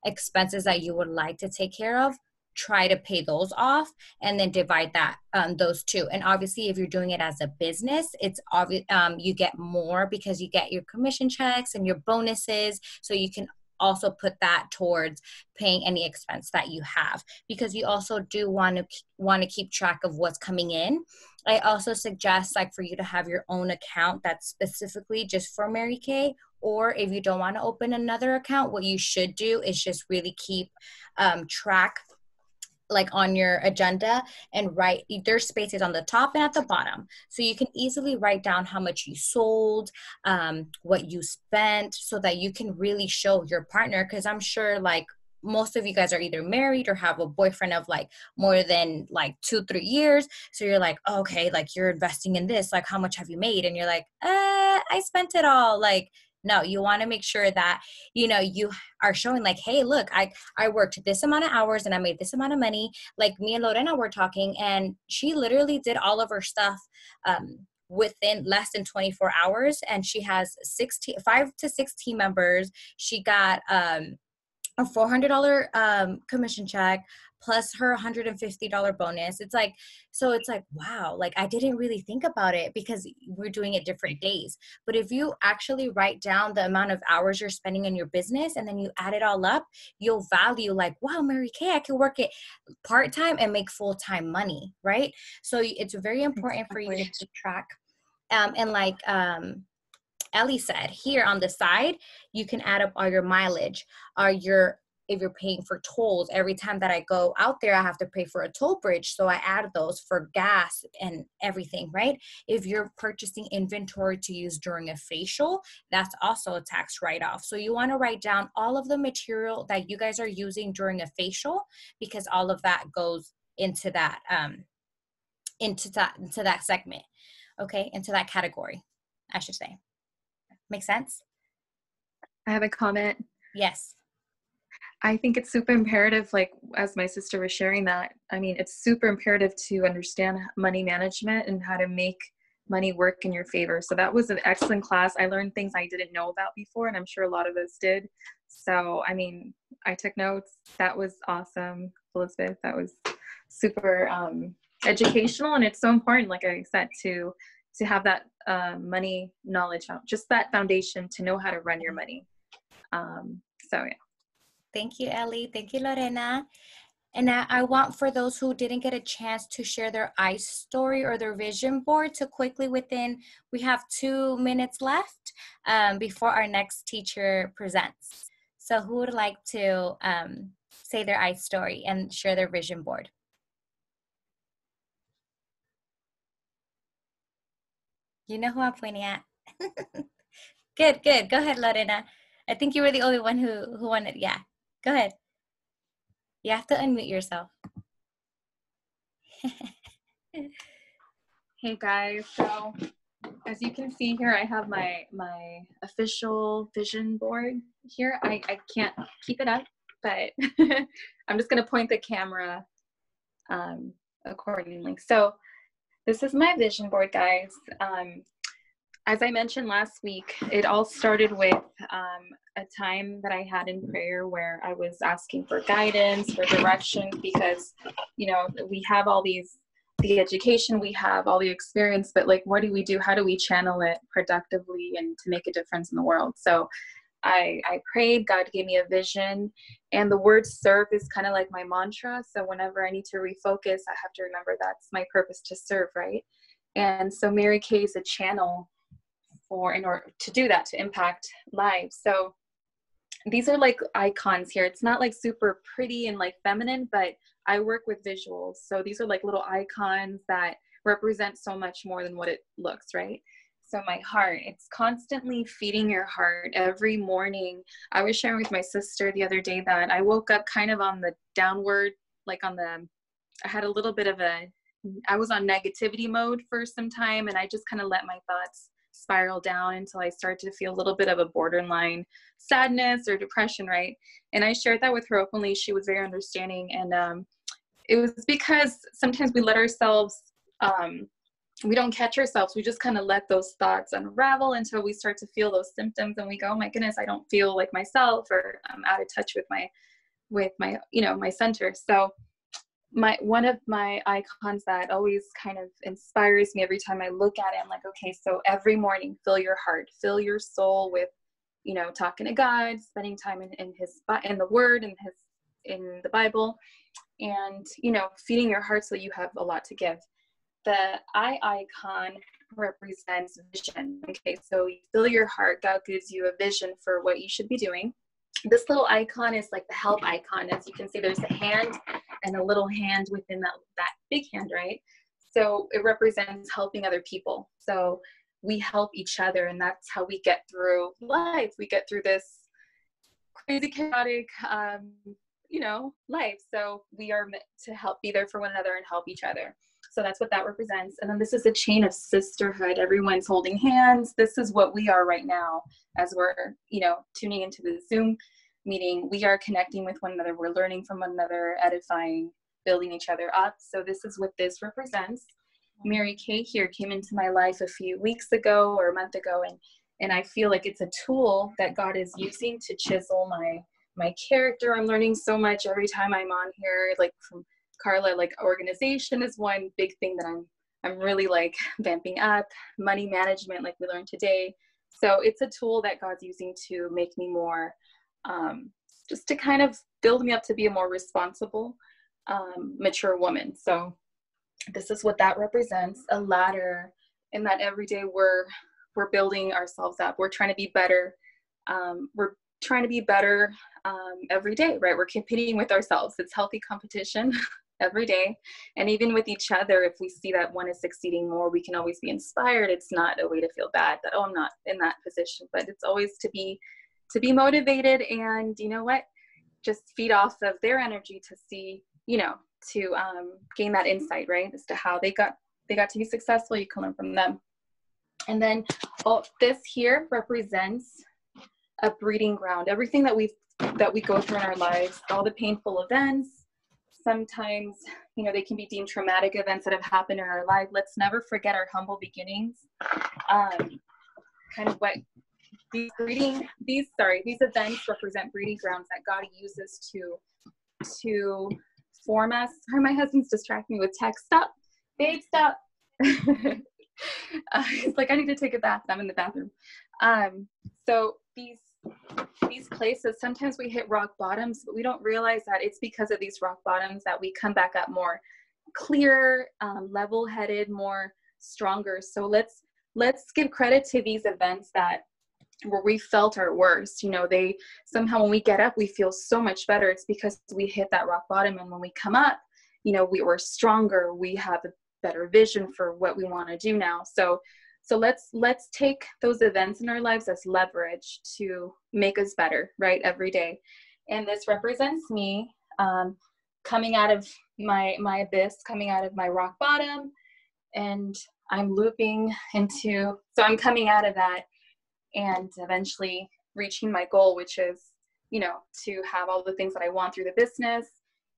expenses that you would like to take care of, try to pay those off and then divide that those two. And obviously if you're doing it as a business, it's obvious you get more because you get your commission checks and your bonuses, so you can also put that towards paying any expense that you have, because you also do want to keep track of what's coming in. I also suggest like for you to have your own account that's specifically just for Mary Kay, or if you don't want to open another account, what you should do is just really keep track like on your agenda and write, there's spaces on the top and at the bottom. So you can easily write down how much you sold, what you spent, so that you can really show your partner. Cause I'm sure like most of you guys are either married or have a boyfriend of like more than like 2-3 years. So you're like, oh, okay, like you're investing in this, like how much have you made? And you're like, I spent it all. Like, no, you want to make sure that, you know, you are showing like, hey, look, I worked this amount of hours and I made this amount of money. Like me and Lorena were talking, and she literally did all of her stuff within less than 24 hours. And she has 5 to 6 team members. She got a $400 commission check plus her $150 bonus. It's like, so it's like, wow, like I didn't really think about it because we're doing it different days. But if you actually write down the amount of hours you're spending in your business and then you add it all up, you'll value like, wow, Mary Kay, I can work it part-time and make full-time money, right? So it's very important for you to keep track. And like Ellie said, here on the side, you can add up all your mileage, if you're paying for tolls. Every time that I go out there, I have to pay for a toll bridge. So I add those for gas and everything, right? If you're purchasing inventory to use during a facial, that's also a tax write-off. So you want to write down all of the material that you guys are using during a facial, because all of that goes into that, into that segment, okay? Into that category, I should say. Make sense? I have a comment. Yes. I think it's super imperative, like as my sister was sharing that, I mean, it's super imperative to understand money management and how to make money work in your favor. So that was an excellent class. I learned things I didn't know about before, and I'm sure a lot of us did. So, I mean, I took notes. That was awesome, Elizabeth. That was super educational, and it's so important, like I said, to have that money knowledge, just that foundation to know how to run your money. So yeah. Thank you, Ellie. Thank you, Lorena. And now I want, for those who didn't get a chance to share their ICE story or their vision board, to quickly, we have 2 minutes left before our next teacher presents. So who would like to say their ICE story and share their vision board? You know who I'm pointing at. Good. Go ahead, Lorena. I think you were the only one who wanted. Yeah, go ahead. You have to unmute yourself. Hey guys, so as you can see here, I have my official vision board here. I can't keep it up, but I'm just going to point the camera accordingly. So this is my vision board, guys. As I mentioned last week, it all started with a time that I had in prayer where I was asking for guidance, for direction, because, you know, we have all the education, we have all the experience, but like, what do we do? How do we channel it productively and to make a difference in the world? So I prayed, God gave me a vision, and the word serve is kind of like my mantra. So whenever I need to refocus, I have to remember that's my purpose, to serve, right? And so Mary Kay is a channel in order to do that, to impact lives. So these are like icons here. It's not like super pretty and like feminine, but I work with visuals. So these are like little icons that represent so much more than what it looks, right? So my heart, it's constantly feeding your heart every morning. I was sharing with my sister the other day that I woke up kind of on the downward, like I had a little bit of I was on negativity mode for some time, and I just kind of let my thoughts spiral down until I started to feel a little bit of a borderline sadness or depression, right? And I shared that with her openly. She was very understanding. And it was because sometimes we let ourselves, we don't catch ourselves. We just kind of let those thoughts unravel until we start to feel those symptoms, and we go, oh my goodness, I don't feel like myself, or I'm out of touch with my my center. So one of my icons that always kind of inspires me every time I look at it, I'm like, okay, so every morning, fill your heart, fill your soul with, talking to God, spending time in the Word and in the Bible, and, feeding your heart so you have a lot to give. The eye icon represents vision. Okay, so you fill your heart, God gives you a vision for what you should be doing. This little icon is like the help icon. As you can see, there's a hand and a little hand within that big hand, right? So it represents helping other people. So we help each other, and that's how we get through life. We get through this crazy, chaotic, life. So we are meant to be there for one another and help each other. So that's what that represents. And then this is a chain of sisterhood. Everyone's holding hands. This is what we are right now as we're, tuning into the Zoom meeting. We are connecting with one another. We're learning from one another, edifying, building each other up. So this is what this represents. Mary Kay here came into my life a few weeks ago or a month ago. And I feel like it's a tool that God is using to chisel my character. I'm learning so much every time I'm on here, like from Carla. Like organization is one big thing that I'm really like vamping up. Money management, like we learned today. So it's a tool that God's using to make me more, just to kind of build me up to be a more responsible, mature woman. So this is what that represents, a ladder, and that every day we're building ourselves up. We're trying to be better. We're trying to be better every day, right? We're competing with ourselves. It's healthy competition every day. And even with each other, if we see that one is succeeding more, we can always be inspired. It's not a way to feel bad that, oh, I'm not in that position, but it's always to be motivated, and you know what, just feed off of their energy to see, to gain that insight, right, as to how they got to be successful. You can learn from them. And then this here represents a breeding ground. Everything that we go through in our lives, all the painful events, sometimes, they can be deemed traumatic events that have happened in our life. Let's never forget our humble beginnings. Kind of what these events represent breeding grounds that God uses to form us. Sorry, my husband's distracting me with text. Stop, babe, stop. It's like, I need to take a bath. I'm in the bathroom. So these places, sometimes we hit rock bottoms, but we don't realize that it's because of these rock bottoms that we come back up more clear, level-headed, more stronger. So let's give credit to these events where we felt our worst. They somehow, when we get up, we feel so much better. It's because we hit that rock bottom, and when we come up, we were stronger. We have a better vision for what we want to do now. So let's take those events in our lives as leverage to make us better, right, every day. And this represents me coming out of my abyss, coming out of my rock bottom, and I'm looping into, so I'm coming out of that and eventually reaching my goal, which is, to have all the things that I want through the business.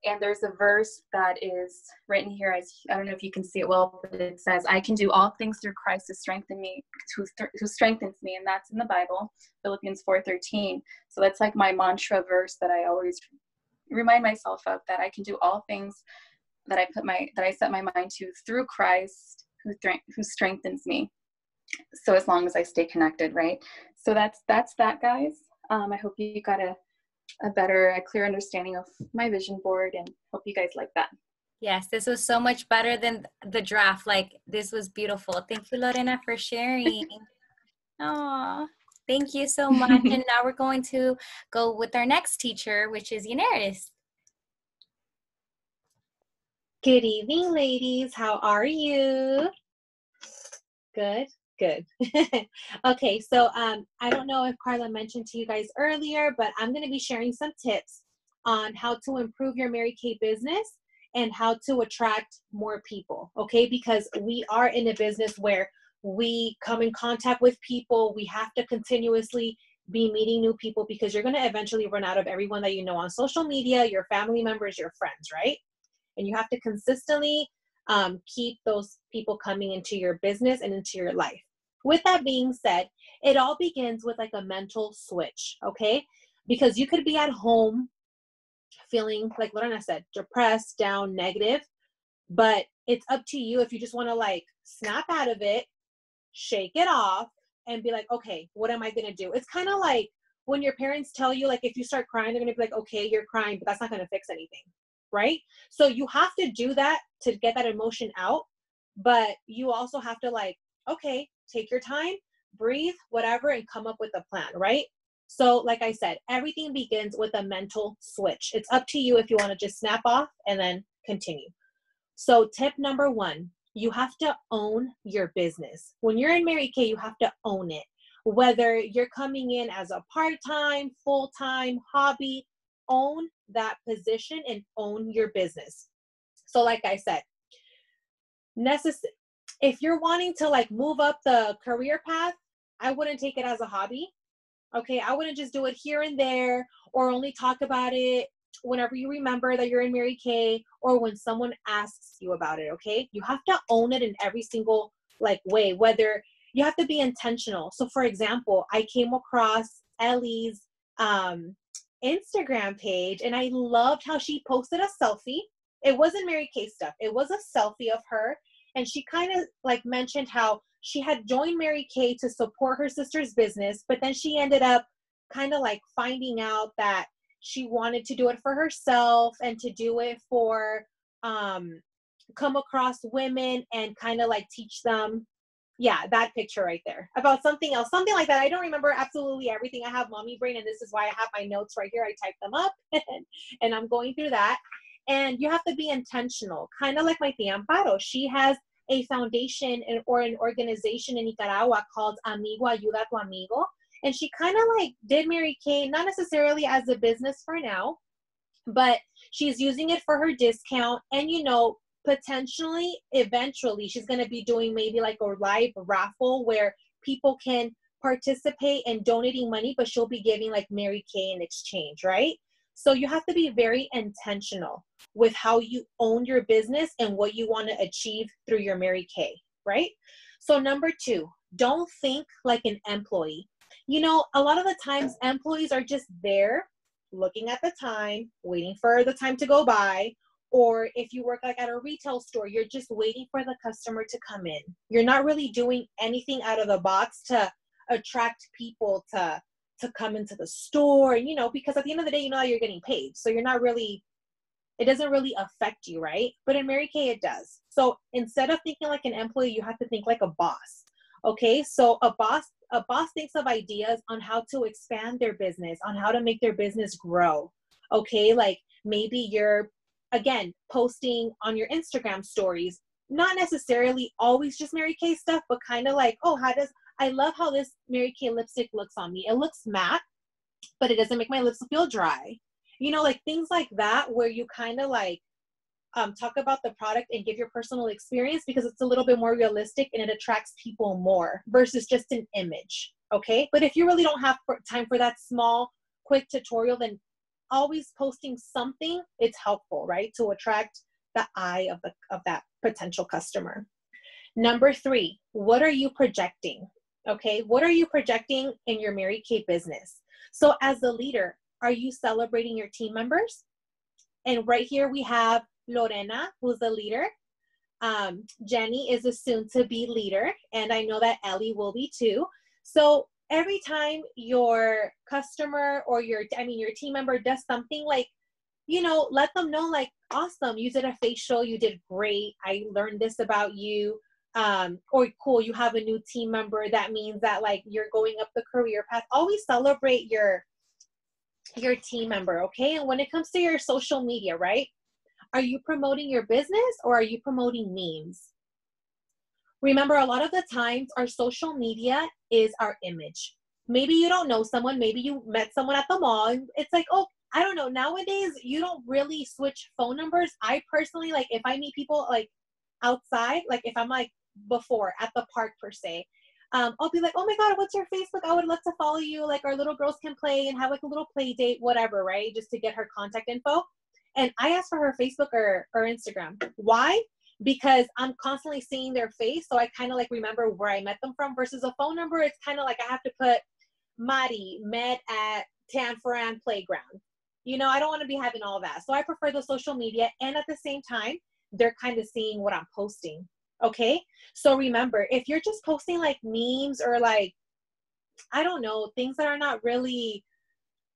And there's a verse that is written here, I don't know if you can see it well, but it says, I can do all things through Christ who strengthens me. And that's in the Bible, Philippians 4:13. So that's like my mantra verse that I always remind myself of, that I can do all things that I set my mind to through Christ who strengthens me. So as long as I stay connected, right? So that's that, guys. I hope you got a clear understanding of my vision board, and hope you guys like that. Yes, this was so much better than the draft. Like, this was beautiful. Thank you, Lorena, for sharing. Oh, thank you so much. And now we're going to go with our next teacher, which is Yaneris. Good evening, ladies. How are you? Good. Okay, so I don't know if Carla mentioned to you guys earlier, but I'm going to be sharing some tips on how to improve your Mary Kay business and how to attract more people, okay? Because we are in a business where we come in contact with people. We have to continuously be meeting new people, because you're going to eventually run out of everyone that you know on social media, your family members, your friends, right? And you have to consistently keep those people coming into your business and into your life. With that being said, it all begins with like a mental switch, okay? Because you could be at home feeling, like Lorena said, depressed, down, negative, but it's up to you if you just want to like snap out of it, shake it off, and be like, okay, what am I going to do? It's kind of like when your parents tell you, like, if you start crying, they're going to be like, okay, you're crying, but that's not going to fix anything, right? So you have to do that to get that emotion out, but you also have to like, okay, take your time, breathe, whatever, and come up with a plan, right? So like I said, everything begins with a mental switch. It's up to you if you want to just snap off and then continue. So tip number 1, you have to own your business. When you're in Mary Kay, you have to own it. Whether you're coming in as a part-time, full-time, hobby, own that position and own your business. So like I said, if you're wanting to like move up the career path, I wouldn't take it as a hobby. Okay, I wouldn't just do it here and there, or only talk about it whenever you remember that you're in Mary Kay, or when someone asks you about it. Okay, you have to own it in every single like way. Whether you have to be intentional. So for example, I came across Ellie's Instagram page, and I loved how she posted a selfie. It wasn't Mary Kay stuff. It was a selfie of her. And she kind of like mentioned how she had joined Mary Kay to support her sister's business, but then she ended up kind of like finding out that she wanted to do it for herself and to do it for come across women and kind of like teach them. Yeah, that picture right there about something else, something like that. I don't remember absolutely everything. I have mommy brain, and this is why I have my notes right here. I typed them up and I'm going through that. And you have to be intentional, kind of like my tia Amparo. She has a foundation or an organization in Nicaragua called Amigo Ayuda a tu Amigo. And she kind of like did Mary Kay, not necessarily as a business for now, but she's using it for her discount. And, you know, potentially, eventually, she's going to be doing maybe like a live raffle where people can participate in donating money, but she'll be giving like Mary Kay in exchange, right? So you have to be very intentional with how you own your business and what you want to achieve through your Mary Kay, right? So number 2, don't think like an employee. You know, a lot of the times employees are just there looking at the time, waiting for the time to go by. Or if you work like at a retail store, you're just waiting for the customer to come in. You're not really doing anything out of the box to attract people to come into the store, you know, because at the end of the day, you know that you're getting paid. So you're not really, it doesn't really affect you, right? But in Mary Kay, it does. So instead of thinking like an employee, you have to think like a boss. Okay, so a boss thinks of ideas on how to expand their business, on how to make their business grow. Okay, like maybe you're, again, posting on your Instagram stories, not necessarily always just Mary Kay stuff, but kind of like, oh, I love how this Mary Kay lipstick looks on me. It looks matte, but it doesn't make my lips feel dry. You know, like things like that, where you kind of like talk about the product and give your personal experience, because it's a little bit more realistic and it attracts people more versus just an image. Okay. But if you really don't have time for that small, quick tutorial, then always posting something, it's helpful, right? To attract the eye of that potential customer. Number 3, what are you projecting? Okay, what are you projecting in your Mary Kay business? So as a leader, are you celebrating your team members? And right here we have Lorena, who's the leader. Jenny is a soon-to-be leader, and I know that Ellie will be too. So every time your customer or your team member does something, like, you know, let them know, like, awesome, you did a facial, you did great, I learned this about you. Or cool, you have a new team member. That means that like you're going up the career path. Always celebrate your team member, okay? And when it comes to your social media, right? Are you promoting your business or are you promoting memes? Remember, a lot of the times our social media is our image. Maybe you don't know someone, maybe you met someone at the mall, and it's like, oh, I don't know. Nowadays, you don't really switch phone numbers. I personally, like, if I meet people like outside, like if I'm like before at the park per se, I'll be like, oh my God, what's your Facebook? I would love to follow you. Like our little girls can play and have like a little play date, whatever, right? Just to get her contact info. And I ask for her Facebook or Instagram. Why? Because I'm constantly seeing their face. So I kind of like remember where I met them from, versus a phone number. It's kind of like I have to put Mari met at Tanforan Playground. You know, I don't want to be having all that. So I prefer the social media. And at the same time, they're kind of seeing what I'm posting. Okay. So remember, if you're just posting like memes or like, I don't know, things that are not really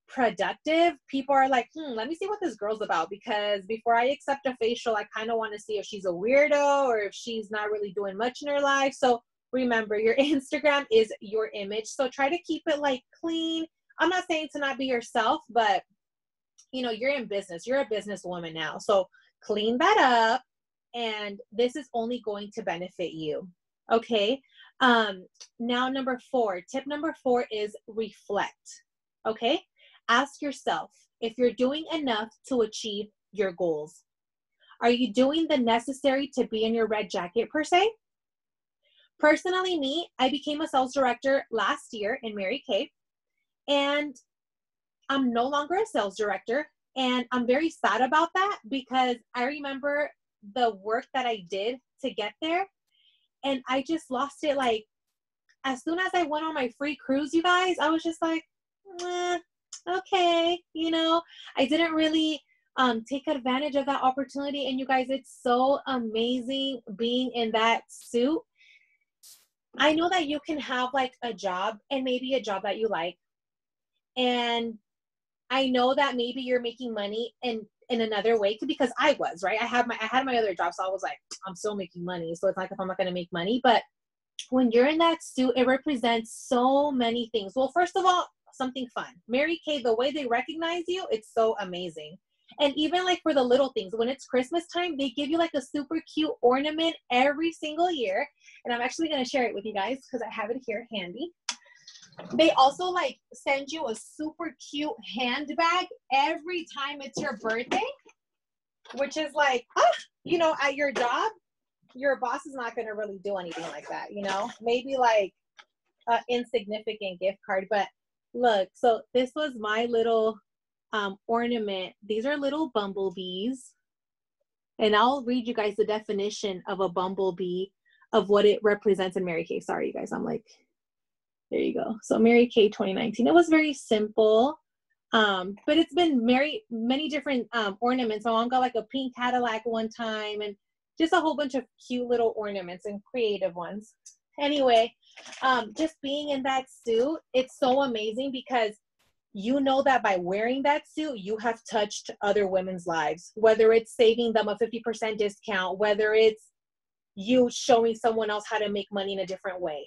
productive, people are like, let me see what this girl's about, because before I accept a facial, I kind of want to see if she's a weirdo or if she's not really doing much in her life. So remember, your Instagram is your image. So try to keep it like clean. I'm not saying to not be yourself, but you know, you're in business, you're a businesswoman now. So clean that up. And this is only going to benefit you. Okay. Now, tip number 4 is reflect. Okay. Ask yourself if you're doing enough to achieve your goals. Are you doing the necessary to be in your red jacket per se? Personally, me, I became a sales director last year in Mary Kay, and I'm no longer a sales director. And I'm very sad about that, because I remember the work that I did to get there, and I just lost it. Like as soon as I went on my free cruise, you guys, I was just like, okay, you know, I didn't really take advantage of that opportunity. And you guys, it's so amazing being in that suit. I know that you can have like a job, and maybe a job that you like. And I know that maybe you're making money in another way, because I was, right? I had my other job. So I was like, I'm still making money. So it's not if I'm not going to make money. But when you're in that suit, it represents so many things. Well, first of all, something fun. Mary Kay, the way they recognize you, it's so amazing. And even like for the little things, when it's Christmas time, they give you like a super cute ornament every single year. And I'm actually going to share it with you guys because I have it here handy. They also like send you a super cute handbag every time it's your birthday, which is like, you know, at your job, your boss is not going to really do anything like that, you know, maybe like an insignificant gift card. But look, so this was my little ornament. These are little bumblebees. And I'll read you guys the definition of a bumblebee, of what it represents in Mary Kay. Sorry, you guys, I'm like, there you go. So Mary Kay 2019. It was very simple. But it's been many different ornaments. My mom got like a pink Cadillac one time, and just a whole bunch of cute little ornaments and creative ones. Anyway, just being in that suit, it's so amazing because you know that by wearing that suit, you have touched other women's lives, whether it's saving them a 50% discount, whether it's you showing someone else how to make money in a different way.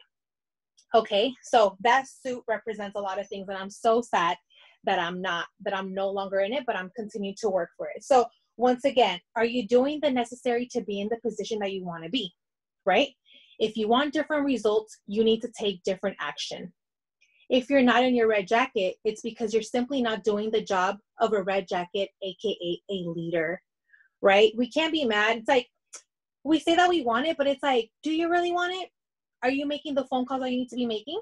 Okay, so that suit represents a lot of things, and I'm so sad that I'm no longer in it, but I'm continuing to work for it. So once again, are you doing the necessary to be in the position that you want to be, right? If you want different results, you need to take different action. If you're not in your red jacket, it's because you're simply not doing the job of a red jacket, AKA a leader, right? We can't be mad. It's like, we say that we want it, but it's like, do you really want it? Are you making the phone calls that you need to be making?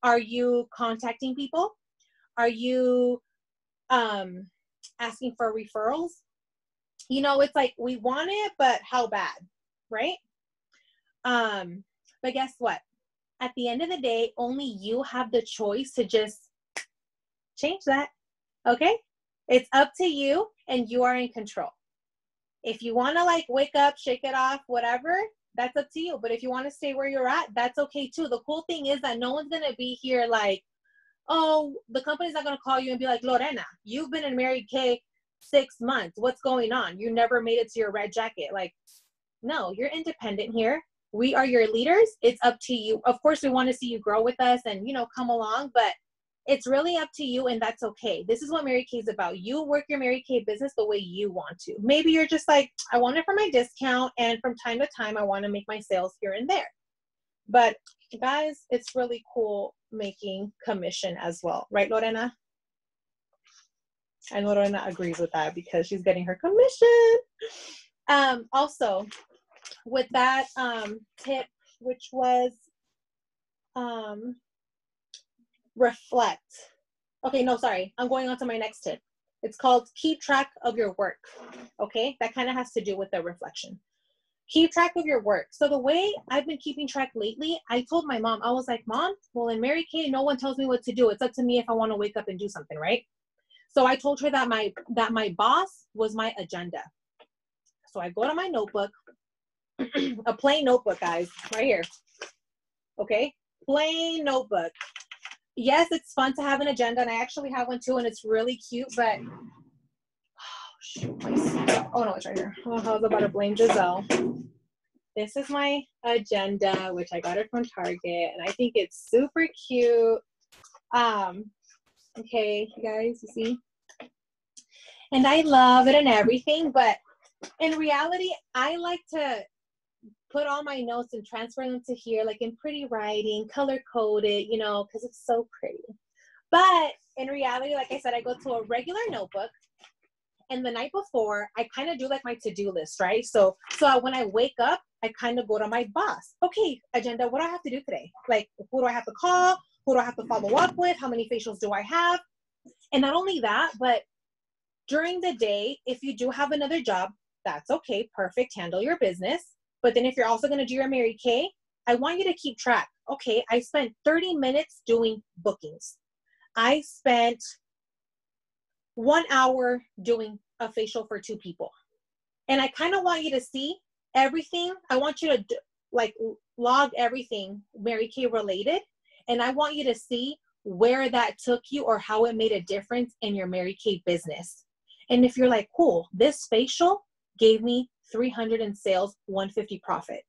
Are you contacting people? Are you asking for referrals? You know, it's like, we want it, but how bad, right? But guess what? At the end of the day, only you have the choice to just change that, okay? It's up to you, and you are in control. If you want to like wake up, shake it off, whatever, that's up to you. But if you want to stay where you're at, that's okay too. The cool thing is that no one's going to be here like, oh, the company's not going to call you and be like, Lorena, you've been in Mary Kay 6 months. What's going on? You never made it to your red jacket. Like, no, you're independent here. We are your leaders. It's up to you. Of course, we want to see you grow with us and, you know, come along, but it's really up to you, and that's okay. This is what Mary Kay is about. You work your Mary Kay business the way you want to. Maybe you're just like, I want it for my discount, and from time to time, I want to make my sales here and there. But guys, it's really cool making commission as well. Right, Lorena? And Lorena agrees with that because she's getting her commission. Also, with that tip, which was reflect. Okay, no, sorry. I'm going on to my next tip. It's called keep track of your work. Okay, that kind of has to do with the reflection. Keep track of your work. So the way I've been keeping track lately, I told my mom, I was like, Mom, well, in Mary Kay, no one tells me what to do. It's up to me if I want to wake up and do something, right? So I told her that my boss was my agenda. So I go to my notebook, a plain notebook, guys, right here. Okay, plain notebook. Yes, it's fun to have an agenda, and I actually have one too, and it's really cute, but oh shoot, oh no, it's right here. Oh, I was about to blame Giselle. This is my agenda, which I got it from Target, and I think it's super cute. Okay, you guys, you see? And I love it and everything, but in reality, I like to put all my notes and transfer them to here, like in pretty writing, color coded, you know, because it's so pretty. But in reality, like I said, I go to a regular notebook, and the night before, I kind of do like my to-do list, right? So when I wake up, I kind of go to my boss. Okay, agenda, what do I have to do today? Like, who do I have to call? Who do I have to follow up with? How many facials do I have? And not only that, but during the day, if you do have another job, that's okay, perfect, handle your business. But then if you're also going to do your Mary Kay, I want you to keep track. Okay, I spent 30 minutes doing bookings. I spent 1 hour doing a facial for 2 people. And I kind of want you to see everything. I want you to like log everything Mary Kay related. And I want you to see where that took you or how it made a difference in your Mary Kay business. And if you're like, cool, this facial gave me 300 in sales, 150 profit.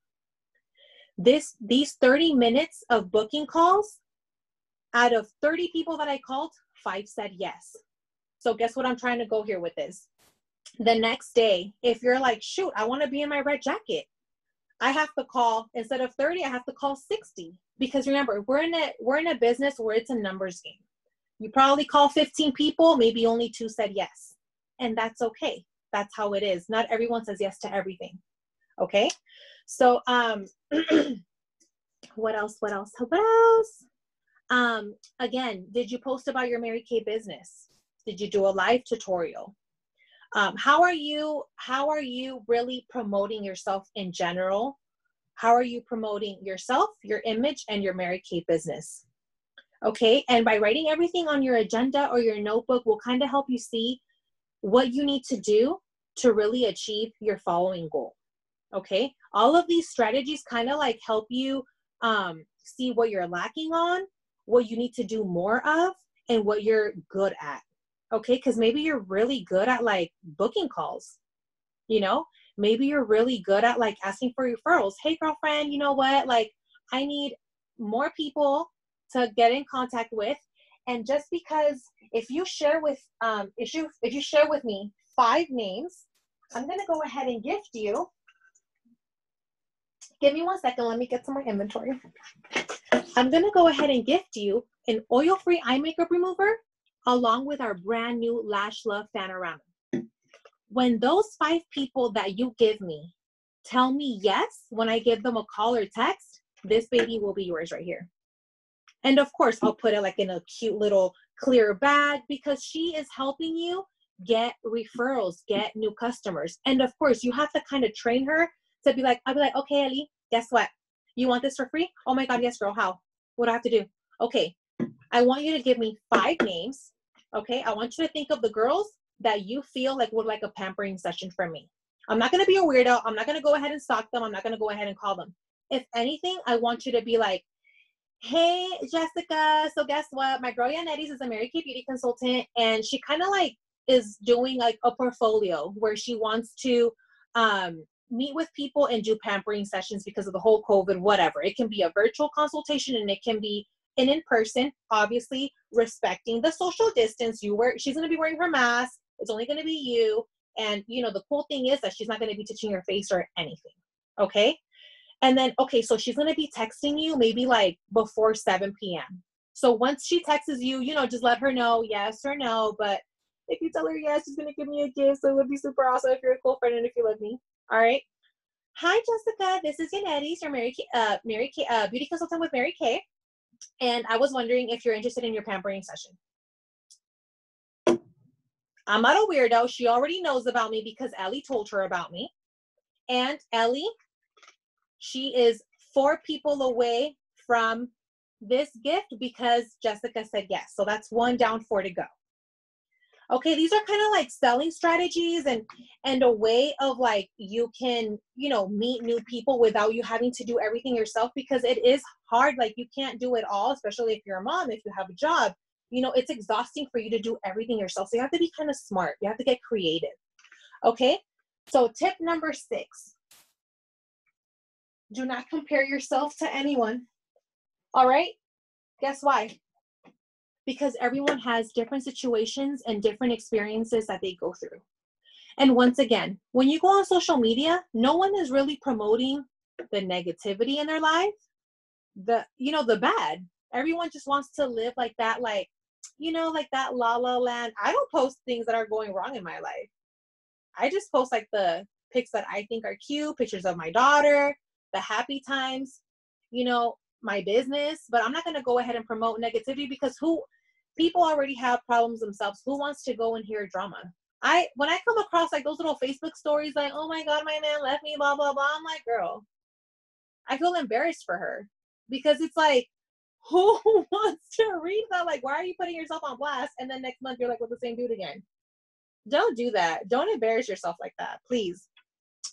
These 30 minutes of booking calls, out of 30 people that I called, 5 said yes. So guess what I'm trying to go here with this? The next day, if you're like, shoot, I want to be in my red jacket, I have to call, instead of 30, I have to call 60. Because remember, we're in a business where it's a numbers game. You probably call 15 people, maybe only 2 said yes. And that's okay. That's how it is. Not everyone says yes to everything. Okay? So, what else? Again, did you post about your Mary Kay business? Did you do a live tutorial? How are you really promoting yourself in general? How are you promoting yourself, your image, and your Mary Kay business? Okay, and by writing everything on your agenda or your notebook will kind of help you see what you need to do to really achieve your following goal. Okay, all of these strategies kind of like help you see what you're lacking on, what you need to do more of, and what you're good at. Okay, because maybe you're really good at like booking calls, you know, maybe you're really good at like asking for referrals. Hey girlfriend, you know what, like I need more people to get in contact with. And just because if you share with if you share with me 5 names, I'm gonna go ahead and gift you. Give me 1 second, let me get to my inventory. I'm gonna go ahead and gift you an oil-free eye makeup remover along with our brand new Lash Love Panorama. When those 5 people that you give me tell me yes, when I give them a call or text, this baby will be yours right here. And of course, I'll put it like in a cute little clear bag because she is helping you get referrals, get new customers. And of course, you have to kind of train her to be like, I'll be like, okay, Ellie, guess what? You want this for free? Oh my God, yes, girl, how? What do I have to do? Okay, I want you to give me 5 names. Okay, I want you to think of the girls that you feel like would like a pampering session from me. I'm not going to be a weirdo. I'm not going to go ahead and stalk them. I'm not going to go ahead and call them. If anything, I want you to be like, hey, Jessica, so guess what? My girl Yanettis is a Mary Kay beauty consultant, and she kind of like is doing like a portfolio where she wants to meet with people and do pampering sessions because of the whole COVID, whatever. It can be a virtual consultation and it can be an in-person, obviously respecting the social distance. She's going to be wearing her mask. It's only going to be you. And you know, the cool thing is that she's not going to be touching your face or anything. Okay. And then, okay, so she's going to be texting you maybe like before 7 p.m. So once she texts you, you know, just let her know yes or no. But if you tell her yes, she's going to give me a gift. So it would be super awesome if you're a cool friend and if you love me. All right. Hi, Jessica. This is Yanettis, your Mary Kay, beauty consultant with Mary Kay. And I was wondering if you're interested in your pampering session. I'm not a weirdo. She already knows about me because Ellie told her about me. And Ellie, she is 4 people away from this gift because Jessica said yes. So that's 1 down, 4 to go. Okay, these are kind of like selling strategies and a way of like you can, you know, meet new people without you having to do everything yourself, because it is hard. Like you can't do it all, especially if you're a mom, if you have a job, you know, it's exhausting for you to do everything yourself. So you have to be kind of smart. You have to get creative. Okay, so tip number 6. Do not compare yourself to anyone. All right, guess why? Because everyone has different situations and different experiences that they go through. And once again, when you go on social media, no one is really promoting the negativity in their life, the bad. Everyone just wants to live like that, like, you know, like that la la land. I don't post things that are going wrong in my life. I just post like the pics that I think are cute, pictures of my daughter, the happy times, you know, my business. But I'm not going to go ahead and promote negativity because people already have problems themselves. Who wants to go and hear drama? When I come across like those little Facebook stories, like, oh my God, my man left me, blah, blah, blah. I'm like, girl, I feel embarrassed for her because it's like, who wants to read that? Like, why are you putting yourself on blast? And then next month you're like with the same dude again. Don't do that. Don't embarrass yourself like that, please.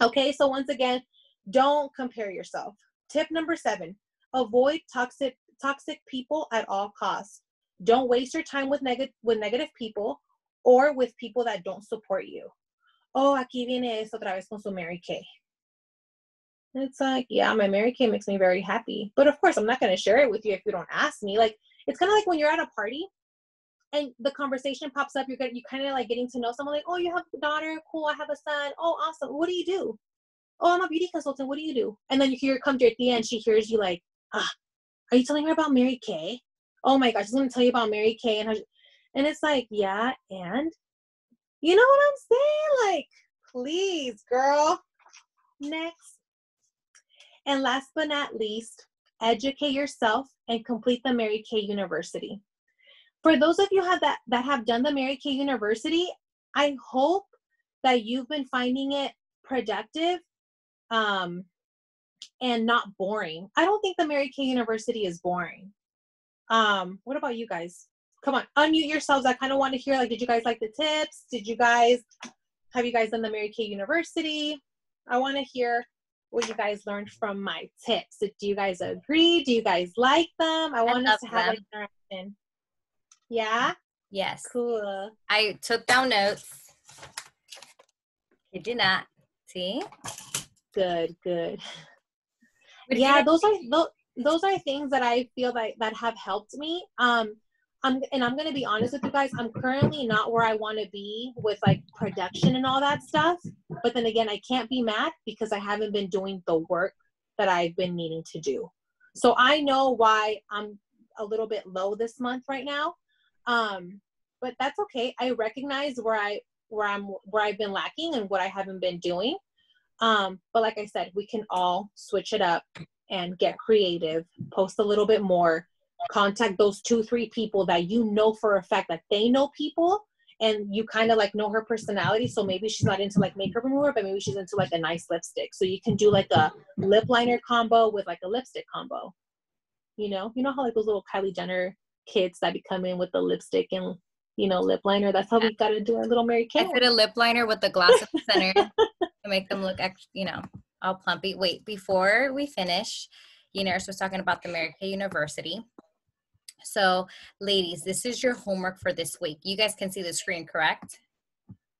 Okay, so once again, don't compare yourself. Tip number 7, avoid toxic people at all costs. Don't waste your time with negative people or with people that don't support you. Oh, aquí viene eso otra vez con su Mary Kay. It's like, yeah, my Mary Kay makes me very happy. But of course, I'm not going to share it with you if you don't ask me. Like, it's kind of like when you're at a party and the conversation pops up, you kind of like getting to know someone, like, oh, you have a daughter, cool, I have a son, oh, awesome, what do you do? Oh, I'm a beauty consultant, what do you do? And then here comes your Tia and she hears you like, are you telling her about Mary Kay? Oh my gosh, she's going to tell you about Mary Kay. And it's like, yeah, and you know what I'm saying? Like, please, girl. Next. And last but not least, educate yourself and complete the Mary Kay University. For those of you that have done the Mary Kay University, I hope that you've been finding it productive and not boring. I don't think the Mary Kay University is boring. What about you guys? Come on, unmute yourselves. I kind of want to hear, like, did you guys like the tips? Have you guys done the Mary Kay University? I want to hear what you guys learned from my tips. Do you guys agree? Do you guys like them? I want us to have like interaction. Yeah? Yes. Cool. I took down notes. Kid you not. See? Good. Yeah, those are things that I feel that have helped me. I'm going to be honest with you guys. I'm currently not where I want to be with like production and all that stuff. But then again, I can't be mad because I haven't been doing the work that I've been needing to do. So I know why I'm a little bit low this month right now. But that's okay. I recognize where I've been lacking and what I haven't been doing. But like I said, we can all switch it up and get creative, post a little bit more, contact those 2-3 people that you know for a fact that they know people and you kind of like know her personality. So maybe she's not into like makeup remover, but maybe she's into like a nice lipstick. So you can do like a lip liner combo with like a lipstick combo. You know how like those little Kylie Jenner kids that be coming with the lipstick and, lip liner. That's how we got to do our little Mary Kay. I put a lip liner with the glass in the center to make them look, all plumpy. Wait, before we finish, so we're talking about the Mary Kay University. So, ladies, this is your homework for this week. You guys can see the screen, correct?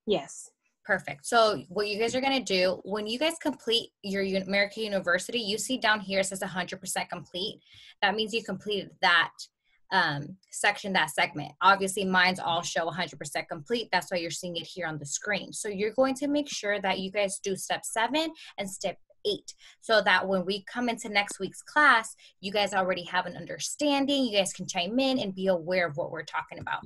Yes. Perfect. So what you guys are going to do, when you guys complete your Mary Kay University, you see down here it says 100% complete. That means you completed that section, that segment. Obviously, mine's all show 100% complete. That's why you're seeing it here on the screen. So you're going to make sure that you guys do step 7 and step 8, so that when we come into next week's class, you guys already have an understanding. You guys can chime in and be aware of what we're talking about.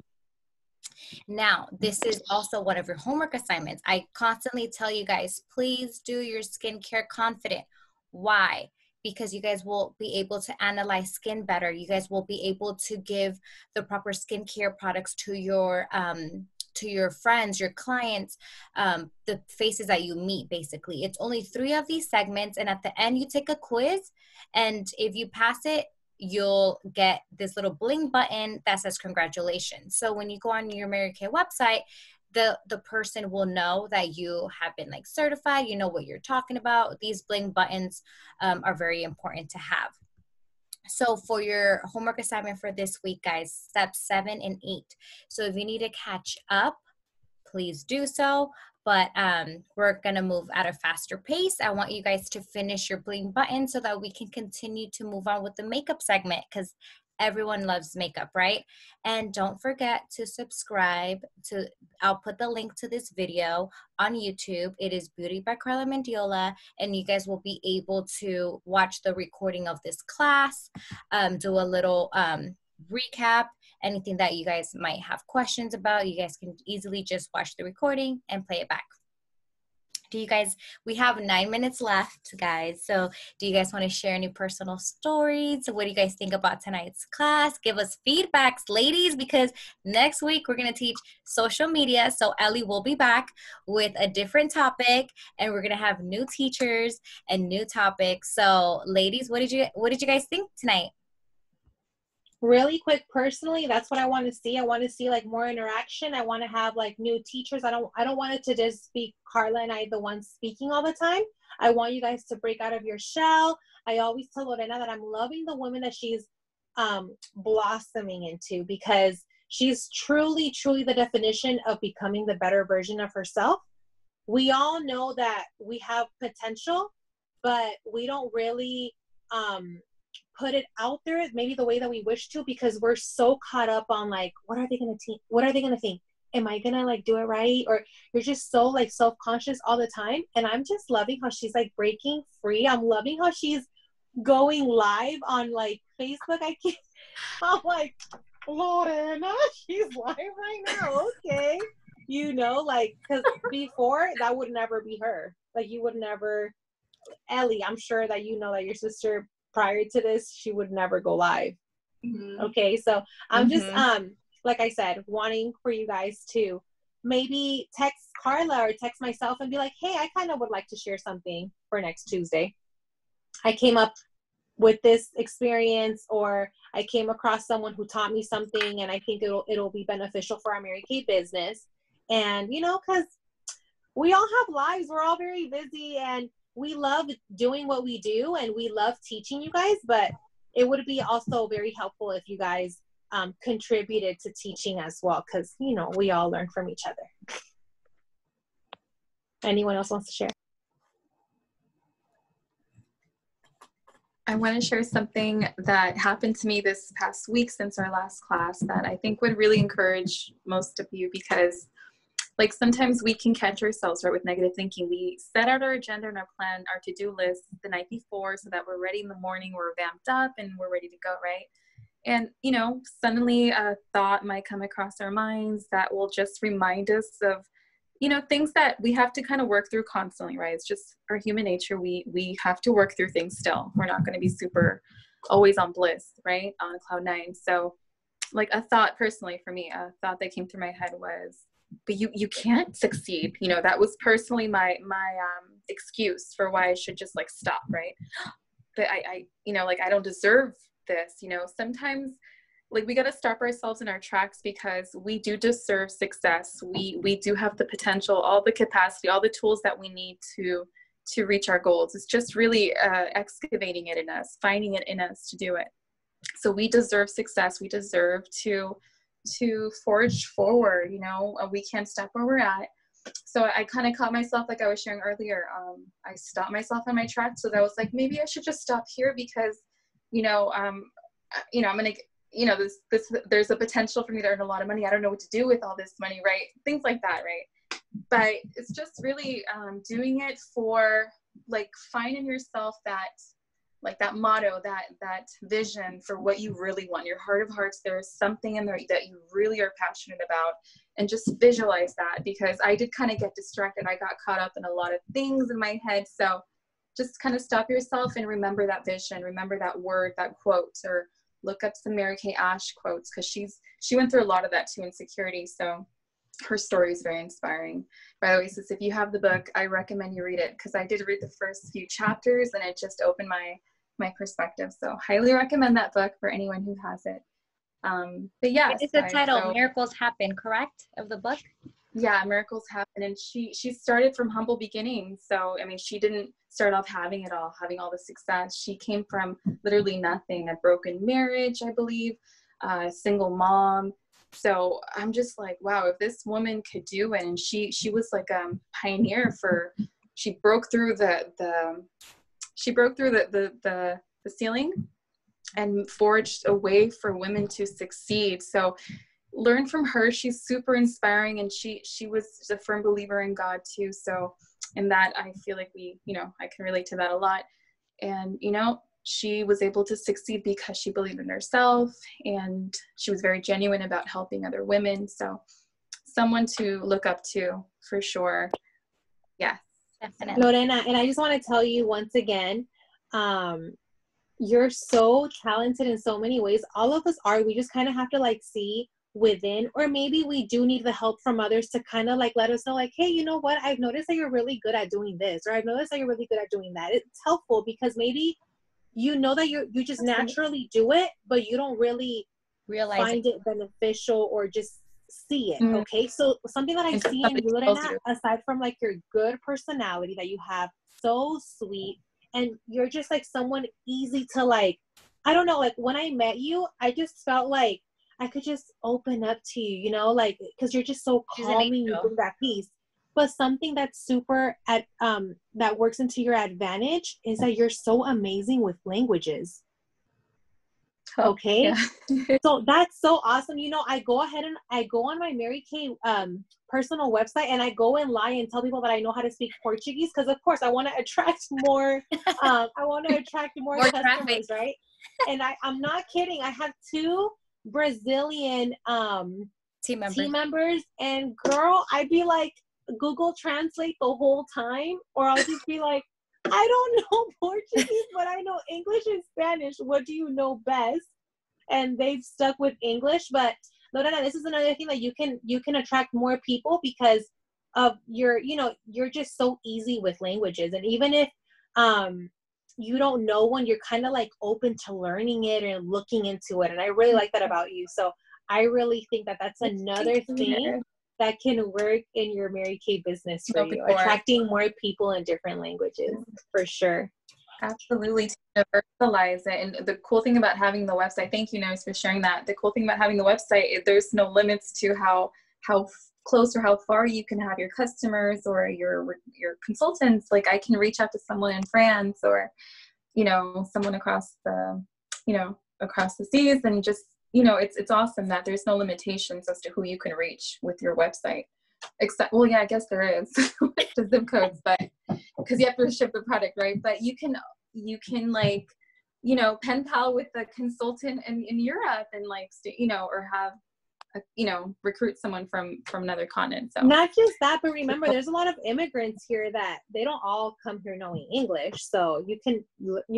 Now, this is also one of your homework assignments. I constantly tell you guys, please do your skincare confident. Why? Because you guys will be able to analyze skin better. You guys will be able to give the proper skincare products to your friends, your clients, the faces that you meet, basically. It's only 3 of these segments, and at the end, you take a quiz, and if you pass it, you'll get this little bling button that says congratulations. So when you go on your Mary Kay website, the person will know that you have been like certified, you know what you're talking about. These bling buttons are very important to have. So for your homework assignment for this week, guys, steps 7 and 8. So if you need to catch up, please do so. But we're going to move at a faster pace. I want you guys to finish your bling button so that we can continue to move on with the makeup segment, because everyone loves makeup, right? And don't forget to subscribe to, I'll put the link to this video on YouTube. It is Beauty by Carla Mendiola, and you guys will be able to watch the recording of this class, do a little recap, anything that you guys might have questions about. You guys can easily just watch the recording and play it back. We have 9 minutes left, guys. So do you guys want to share any personal stories? What do you guys think about tonight's class? Give us feedbacks, ladies, because next week we're going to teach social media. So Ellie will be back with a different topic, and we're going to have new teachers and new topics. So ladies, what did you guys think tonight? really quick, personally, that's what I want to see. I want to see like more interaction. I want to have like new teachers. I don't want it to just be Carla and I the ones speaking all the time. I want you guys to break out of your shell. I always tell Lorena that I'm loving the woman that she's blossoming into, because she's truly the definition of becoming the better version of herself. We all know that we have potential, but we don't really put it out there maybe the way that we wish to, because we're so caught up on like, what are they going to think? Am I going to like do it right? Or you're just so like self-conscious all the time. And I'm just loving how she's like breaking free. I'm loving how she's going live on like Facebook. I'm like, Lorena, she's live right now. Okay. You know, like, because before that would never be her. Like, you would never, Ellie, I'm sure that you know that your sister prior to this, she would never go live. Mm-hmm. Okay. So I'm just, like I said, wanting for you guys to maybe text Carla or text myself and be like, hey, I kind of would like to share something for next Tuesday. I came up with this experience, or I came across someone who taught me something, and I think it'll be beneficial for our Mary Kay business. And, you know, because we all have lives, we're all very busy, and we love doing what we do, and we love teaching you guys, but it would be also very helpful if you guys contributed to teaching as well, because, you know, we all learn from each other. Anyone else wants to share? I want to share something that happened to me this past week since our last class that I think would really encourage most of you, because like sometimes we can catch ourselves right with negative thinking. We set out our agenda and our plan, our to-do list the night before so that we're ready in the morning, we're vamped up and we're ready to go, right? And, you know, suddenly a thought might come across our minds that will just remind us of, you know, things that we have to kind of work through constantly, right? It's just our human nature. We have to work through things still. We're not going to be super always on bliss, right? On cloud nine. So like a thought personally for me, a thought that came through my head was, but you can't succeed. You know, that was personally my excuse for why I should just like stop, right? But I you know, like I don't deserve this. You know, sometimes like we got to stop ourselves in our tracks, because we do deserve success. We do have the potential, all the capacity, all the tools that we need to reach our goals. It's just really excavating it in us, finding it in us to do it. So we deserve success. We deserve to forge forward. You know, we can't stop where we're at. So I kind of caught myself, like I was sharing earlier, I stopped myself on my track. So that was like, maybe I should just stop here, because, you know, I'm going to, you know, there's a potential for me to earn a lot of money. I don't know what to do with all this money, right? Things like that, right? But it's just really doing it for like finding yourself that, like that motto, that vision for what you really want. Your heart of hearts, there's something in there that you really are passionate about, and just visualize that, because I did kind of get distracted. I got caught up in a lot of things in my head. So just kind of stop yourself and remember that vision, remember that word, that quote, or look up some Mary Kay Ash quotes, because she went through a lot of that too, insecurity. So her story is very inspiring. By the way, sis, if you have the book, I recommend you read it, because I did read the first few chapters and it just opened my perspective. So highly recommend that book for anyone who has it. But yeah, it's the title, Miracles Happen, correct, of the book? Yeah, miracles happen. And she started from humble beginnings. So, I mean, she didn't start off having all the success. She came from literally nothing, a broken marriage, I believe, a single mom. So I'm just like, wow, if this woman could do it. And she was like a pioneer she broke through the ceiling and forged a way for women to succeed. So learn from her. She's super inspiring, and she was a firm believer in God too. So in that, I feel like I can relate to that a lot. And, you know, she was able to succeed because she believed in herself, and she was very genuine about helping other women. So someone to look up to for sure. Yeah. Definitely. Lorena, and I just want to tell you once again, you're so talented in so many ways. All of us are. We just kind of have to like see within, or maybe we do need the help from others to kind of like let us know, like, hey, you know what, I've noticed that you're really good at doing this, or I've noticed that you're really good at doing that. It's helpful, because maybe you know that you just naturally do it, but you don't really find it beneficial or just see it. Okay, so something that I see in you, Lorena, aside from like your good personality that you have, so sweet, and you're just like someone easy to like, I don't know, like when I met you, I just felt like I could just open up to you, you know, like, because you're just so calming, you bring that peace. But something that's super that works into your advantage is that you're so amazing with languages. Okay, so that's so awesome. You know, I go ahead and I go on my Mary Kay personal website, and I go and lie and tell people that I know how to speak Portuguese, because of course I want to attract more more customers, right? And I'm not kidding. I have 2 Brazilian team members, and girl, I'd be like, Google Translate the whole time, or I'll just be like, I don't know Portuguese, but I know English and Spanish. What do you know best? And they've stuck with English. But Lorena, this is another thing that you can attract more people because of your, you know, you're just so easy with languages. And even if you don't know one, you're kind of like open to learning it and looking into it. And I really like that about you. So I really think that that's another thing that can work in your Mary Kay business for you, attracting more people in different languages, for sure. Absolutely, to universalize it. And the cool thing about having the website, thank you, Nurse, for sharing that. The cool thing about having the website, there's no limits to how close or how far you can have your customers or your consultants. Like I can reach out to someone in France or, you know, someone across the seas, and just, you know, it's awesome that there's no limitations as to who you can reach with your website. Except, well, yeah, I guess there is the zip codes, but because you have to ship the product, right? But you can like, you know, pen pal with a consultant in Europe and like, you know, or have, you know, recruit someone from another continent. So not just that, but remember, there's a lot of immigrants here that they don't all come here knowing English. So you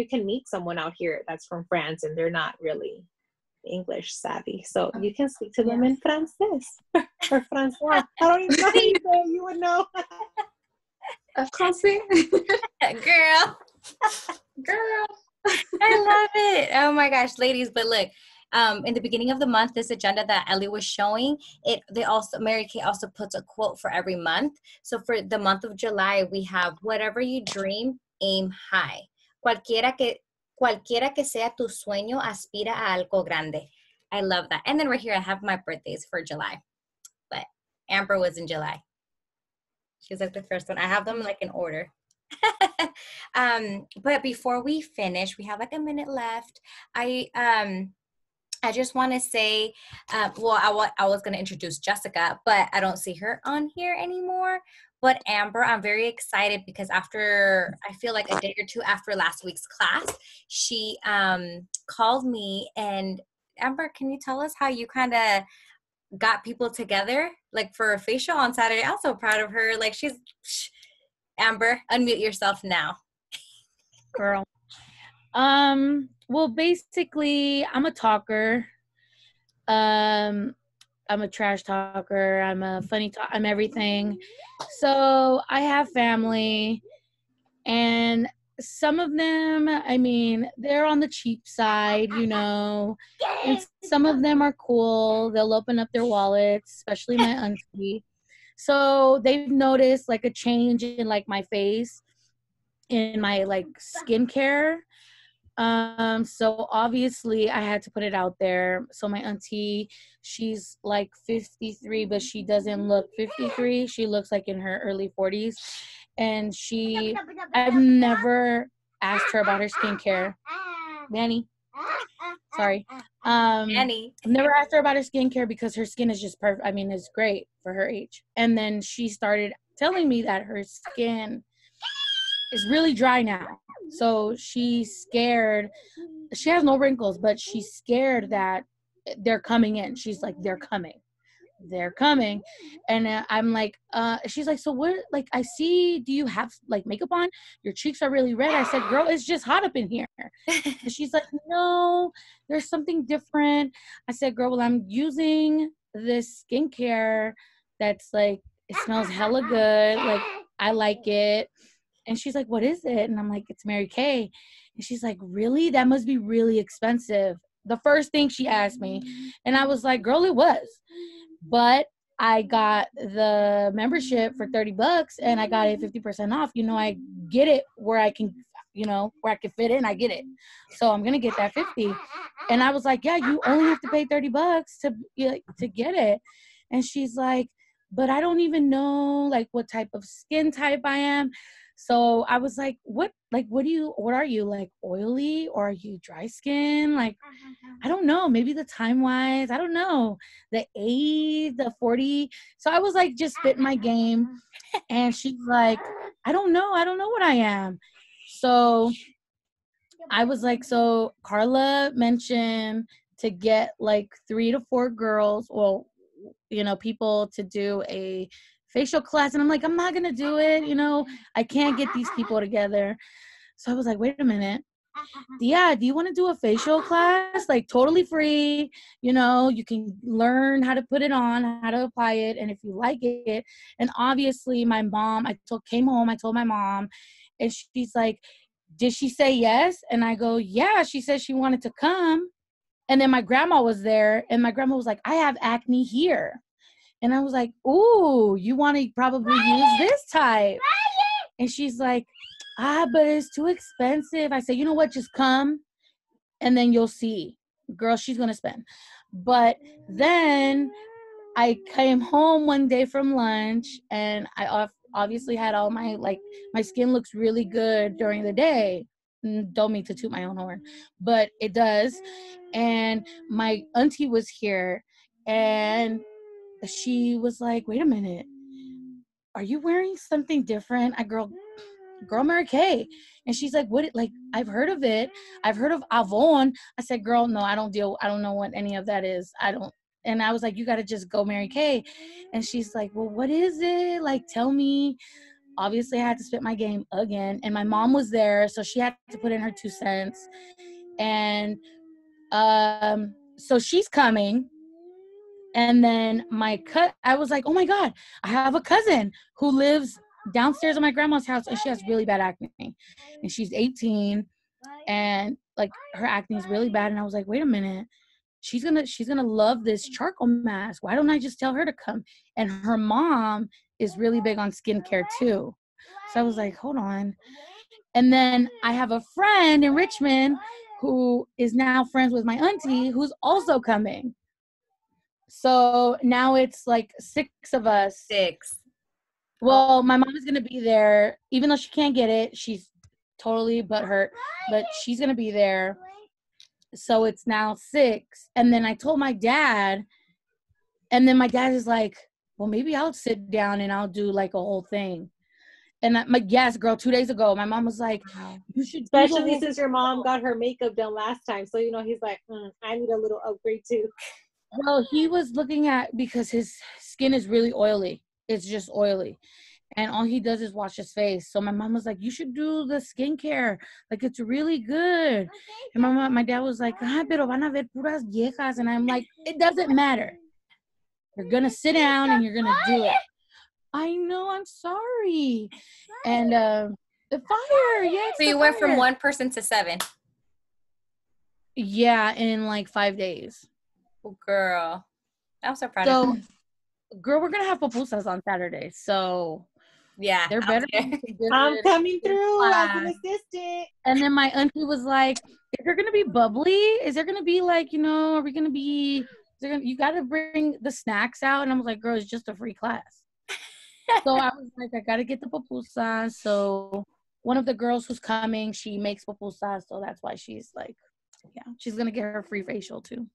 can meet someone out here that's from France and they're not really English savvy, so you can speak to them in Francais or Francois. I don't even know how you say it. You would know. Français. Girl. I love it. Oh my gosh, ladies. But look, in the beginning of the month, this agenda that Ellie was showing, Mary Kay also puts a quote for every month. So for the month of July, we have whatever you dream, aim high. Cualquiera que sea tu sueño, aspira a algo grande. I love that. And then right here, I have my birthdays for July. But Amber was in July. She's like the first one. I have them like in order. But before we finish, we have like a minute left. I just want to say, I was going to introduce Jessica, but I don't see her on here anymore. But Amber, I'm very excited because I feel like a day or two after last week's class, she called me. And Amber, can you tell us how you kind of got people together, like for a facial on Saturday? I'm so proud of her. Like Amber, unmute yourself now. Girl. Well, basically, I'm a talker. I'm a trash talker. I'm a funny talker. I'm everything. So I have family, and some of them, I mean, they're on the cheap side, you know, and some of them are cool. They'll open up their wallets, especially my auntie. So they've noticed like a change in like my face, in my like skincare. So obviously I had to put it out there. So my auntie, she's like 53, but she doesn't look 53. She looks like in her early 40s. And I've never asked her about her skincare. Manny. Sorry. Manny. I've never asked her about her skincare because her skin is just perfect. I mean, it's great for her age. And then she started telling me that her skin is really dry now. So she's scared. She has no wrinkles, but she's scared that they're coming in. She's like, they're coming. And I'm like, she's like, so what, like, I see, do you have like makeup on? Your cheeks are really red. I said, girl, it's just hot up in here. And she's like, no, there's something different. I said, girl, well, I'm using this skincare that's like, it smells hella good. Like, I like it. And she's like, what is it? And I'm like, it's Mary Kay. And she's like, really? That must be really expensive. the first thing she asked me. And I was like, girl, it was. But I got the membership for $30 and I got it 50% off. You know, I get it where I can, you know, where I can fit in, I get it. So I'm going to get that 50. And I was like, yeah, you only have to pay $30 to get it. And she's like, but I don't even know like what type of skin type I am. So I was like, what are you, like oily, or are you dry skin? Like, I don't know, maybe the time wise, I don't know, the age, the 40. So I was like, just spitting my game. And she's like, I don't know what I am. So I was like, so Carla mentioned to get like 3 to 4 girls, well, you know, people to do a facial class. And I'm like, I'm not going to do it. You know, I can't get these people together. So I was like, wait a minute. Yeah, do you want to do a facial class? Like totally free. You know, you can learn how to put it on, how to apply it. And if you like it. And obviously my mom, came home, I told my mom, and she's like, did she say yes? And I go, yeah, she said she wanted to come. And then my grandma was there, and my grandma was like, I have acne here. And I was like, ooh, you want to probably use this type. And she's like, but it's too expensive. I said, you know what, just come and then you'll see. Girl, she's going to spend. But then I came home one day from lunch, and I obviously had all my, like, my skin looks really good during the day. Don't mean to toot my own horn, but it does. And my auntie was here, and she was like, wait a minute, are you wearing something different? Girl Mary Kay. And she's like, what? Like, I've heard of it. I've heard of Avon. I said, girl, no, I don't know what any of that is. And I was like, you got to just go Mary Kay. And she's like, well, what is it? Like, tell me. Obviously, I had to spit my game again. And my mom was there, so she had to put in her 2 cents. And so she's coming. And then I was like, oh my God, I have a cousin who lives downstairs at my grandma's house, and she has really bad acne. And she's 18, and like her acne is really bad. And I was like, wait a minute, she's gonna love this charcoal mask. Why don't I just tell her to come? And her mom is really big on skincare too. So I was like, hold on. And then I have a friend in Richmond who is now friends with my auntie, who's also coming. So now it's like 6 of us. 6. Well, my mom is going to be there. Even though she can't get it, she's totally butthurt. But she's going to be there. So it's now 6. And then I told my dad. And then my dad is like, well, maybe I'll sit down and I'll do like a whole thing. And yes, girl, 2 days ago, my mom was like, you should. Especially since your mom got her makeup done last time. So, you know, he's like, I need a little upgrade too. Well, he was looking at, because his skin is really oily. It's just oily. And all he does is wash his face. So my mom was like, you should do the skincare. Like, it's really good. And my dad was like, pero van a ver puras viejas. And I'm like, it doesn't matter. You're going to sit down and you're going to do it. I know, I'm sorry. And the fire, yes. So you went from 1 person to 7. Yeah, in like 5 days. Oh, girl. I'm so proud of you. Girl, we're going to have pupusas on Saturday. So yeah, they're better. I'm coming through as an assistant. And then my auntie was like, is there going to be bubbly? Is there going to be like, you know, are we going to be, you got to bring the snacks out? And I was like, girl, it's just a free class. So I was like, I got to get the pupusas. So one of the girls who's coming, she makes pupusas. So that's why she's like, yeah, she's going to get her free facial too.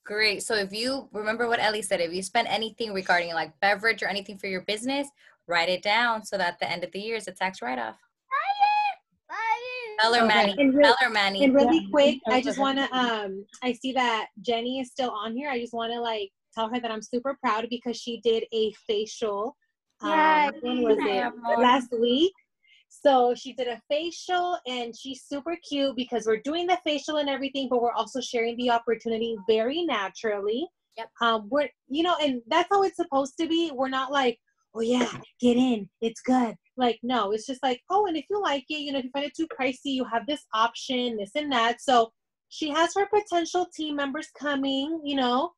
Great. So if you remember what Ellie said, if you spend anything regarding like beverage or anything for your business, write it down so that at the end of the year it's a tax write-off. Tell her, Manny. Tell her, Manny. And really quick, I just want to, I see that Jenny is still on here. I just want to like tell her that I'm super proud because she did a facial. When was it? Last week. So she did a facial and she's super cute because we're doing the facial and everything, but we're also sharing the opportunity very naturally. Yep. We're, you know, and that's how it's supposed to be. We're not like, oh yeah, get in, it's good. Like, no, it's just like, oh, and if you like it, you know, if you find it too pricey, you have this option, this and that. So she has her potential team members coming, you know.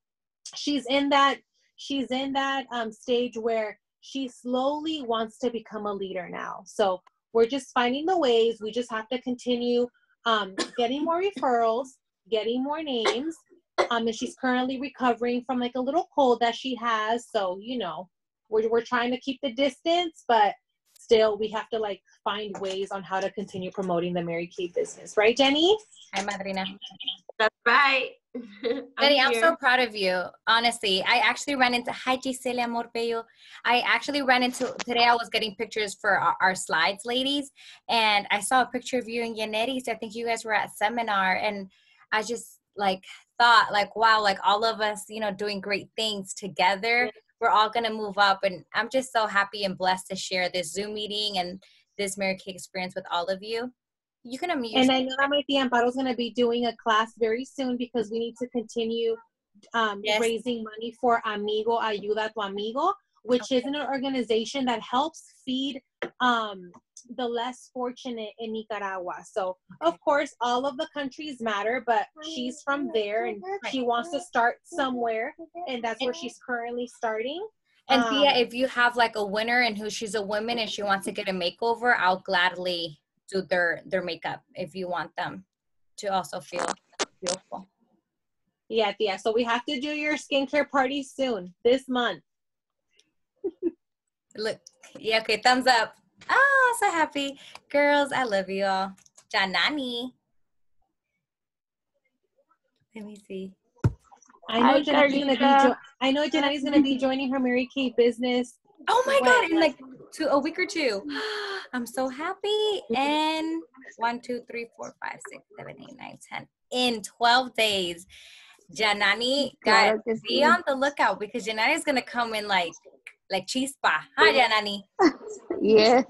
She's in that stage where she slowly wants to become a leader now. So we're just finding the ways. We just have to continue getting more referrals, getting more names. And she's currently recovering from like a little cold that she has. So, you know, we're trying to keep the distance, but still we have to like find ways on how to continue promoting the Mary Kay business. Right, Jenny? Hi, Madrina. That's right. Betty, I'm so proud of you. Honestly, I actually ran into, hi Gisele Amor Bello. I actually ran into, today I was getting pictures for our slides, ladies, and I saw a picture of you and Yanneris. I think you guys were at seminar, and I just like thought like, wow, like all of us, you know, doing great things together. We're all going to move up, and I'm just so happy and blessed to share this Zoom meeting and this Mary Kay experience with all of you. You can unmute yourself. And I know that my tia Amparo is going to be doing a class very soon because we need to continue raising money for Amigo Ayuda Tu Amigo, which is an organization that helps feed the less fortunate in Nicaragua. So, of course, all of the countries matter, but she's from there and she wants to start somewhere, and that's where she's currently starting. And Tia, if you have like a winner and who she's a woman and she wants to get a makeover, I'll gladly do their makeup if you want them to also feel beautiful. Yeah, Tia. So we have to do your skincare party soon, this month. Look, yeah, okay, thumbs up. Oh, so happy. Girls, I love you all. Janani. Let me see. I know Janani's gonna be joining her Mary Kay business. Oh my God, in like a week or two. I'm so happy. And 1, 2, 3, 4, 5, 6, 7, 8, 9, 10. In 12 days. Janani, guys, be on the lookout because Janani is gonna come in like chispa. Hi, Janani. Yes.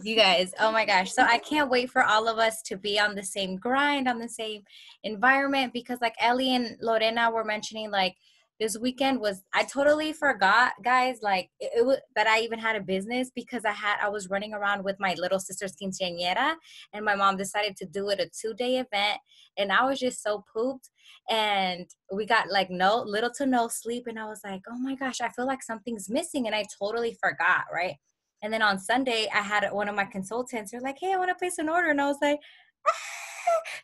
You guys, oh my gosh. So I can't wait for all of us to be on the same grind, on the same environment, because like Ellie and Lorena were mentioning, like this weekend I totally forgot, guys, like it was that I even had a business because I was running around with my little sister's quinceañera, and my mom decided to do it a 2-day event, and I was just so pooped, and we got like little to no sleep, and I was like, oh my gosh, I feel like something's missing, and I totally forgot, right? And then on Sunday, I had one of my consultants, they're like, hey, I want to place an order, and I was like,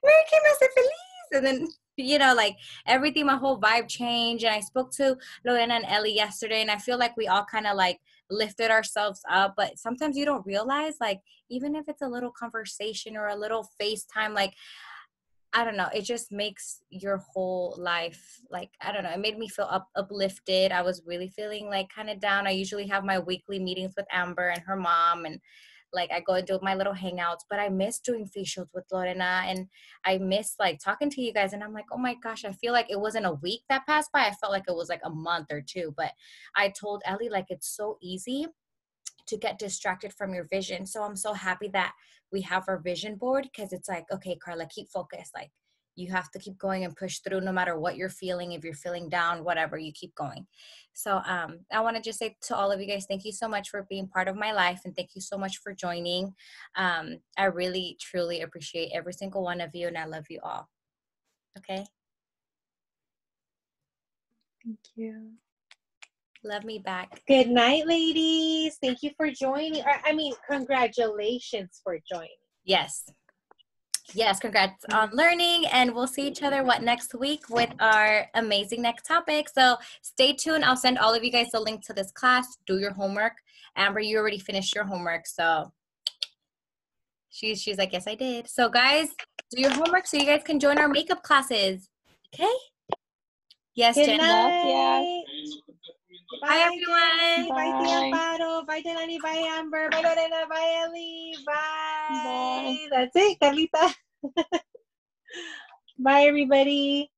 Mary Kay me hace feliz. And then, you know, like everything, my whole vibe changed. And I spoke to Lorena and Ellie yesterday, and I feel like we all kind of like lifted ourselves up. But sometimes you don't realize, like, even if it's a little conversation or a little FaceTime, like, I don't know, it just makes your whole life, like, I don't know, it made me feel uplifted. I was really feeling like kind of down. I usually have my weekly meetings with Amber and her mom, and like I go and do my little hangouts, but I miss doing facials with Lorena, and I miss like talking to you guys. And I'm like, oh my gosh, I feel like it wasn't a week that passed by. I felt like it was like a month or two. But I told Ellie, like, it's so easy to get distracted from your vision. So I'm so happy that we have our vision board, because it's like, okay, Carla, keep focused. Like, you have to keep going and push through no matter what you're feeling. If you're feeling down, whatever, you keep going. So I want to just say to all of you guys, thank you so much for being part of my life. And thank you so much for joining. I really, truly appreciate every single one of you. And I love you all. Okay. Thank you. Love me back. Good night, ladies. Thank you for joining. Congratulations for joining. Yes. Yes, congrats on learning, and we'll see each other next week with our amazing next topic. So stay tuned. I'll send all of you guys the link to this class. Do your homework. Amber, you already finished your homework, so she's like, yes, I did. So guys, do your homework so you guys can join our makeup classes. Okay? Yes, Good Jen. night. Bye, Bye, everyone. Jenny. Bye, Tia Amparo. Bye, Janani. Bye, Amber. Bye, Lorena. Bye, Ellie. Bye. That's it, Carlita. Bye, everybody.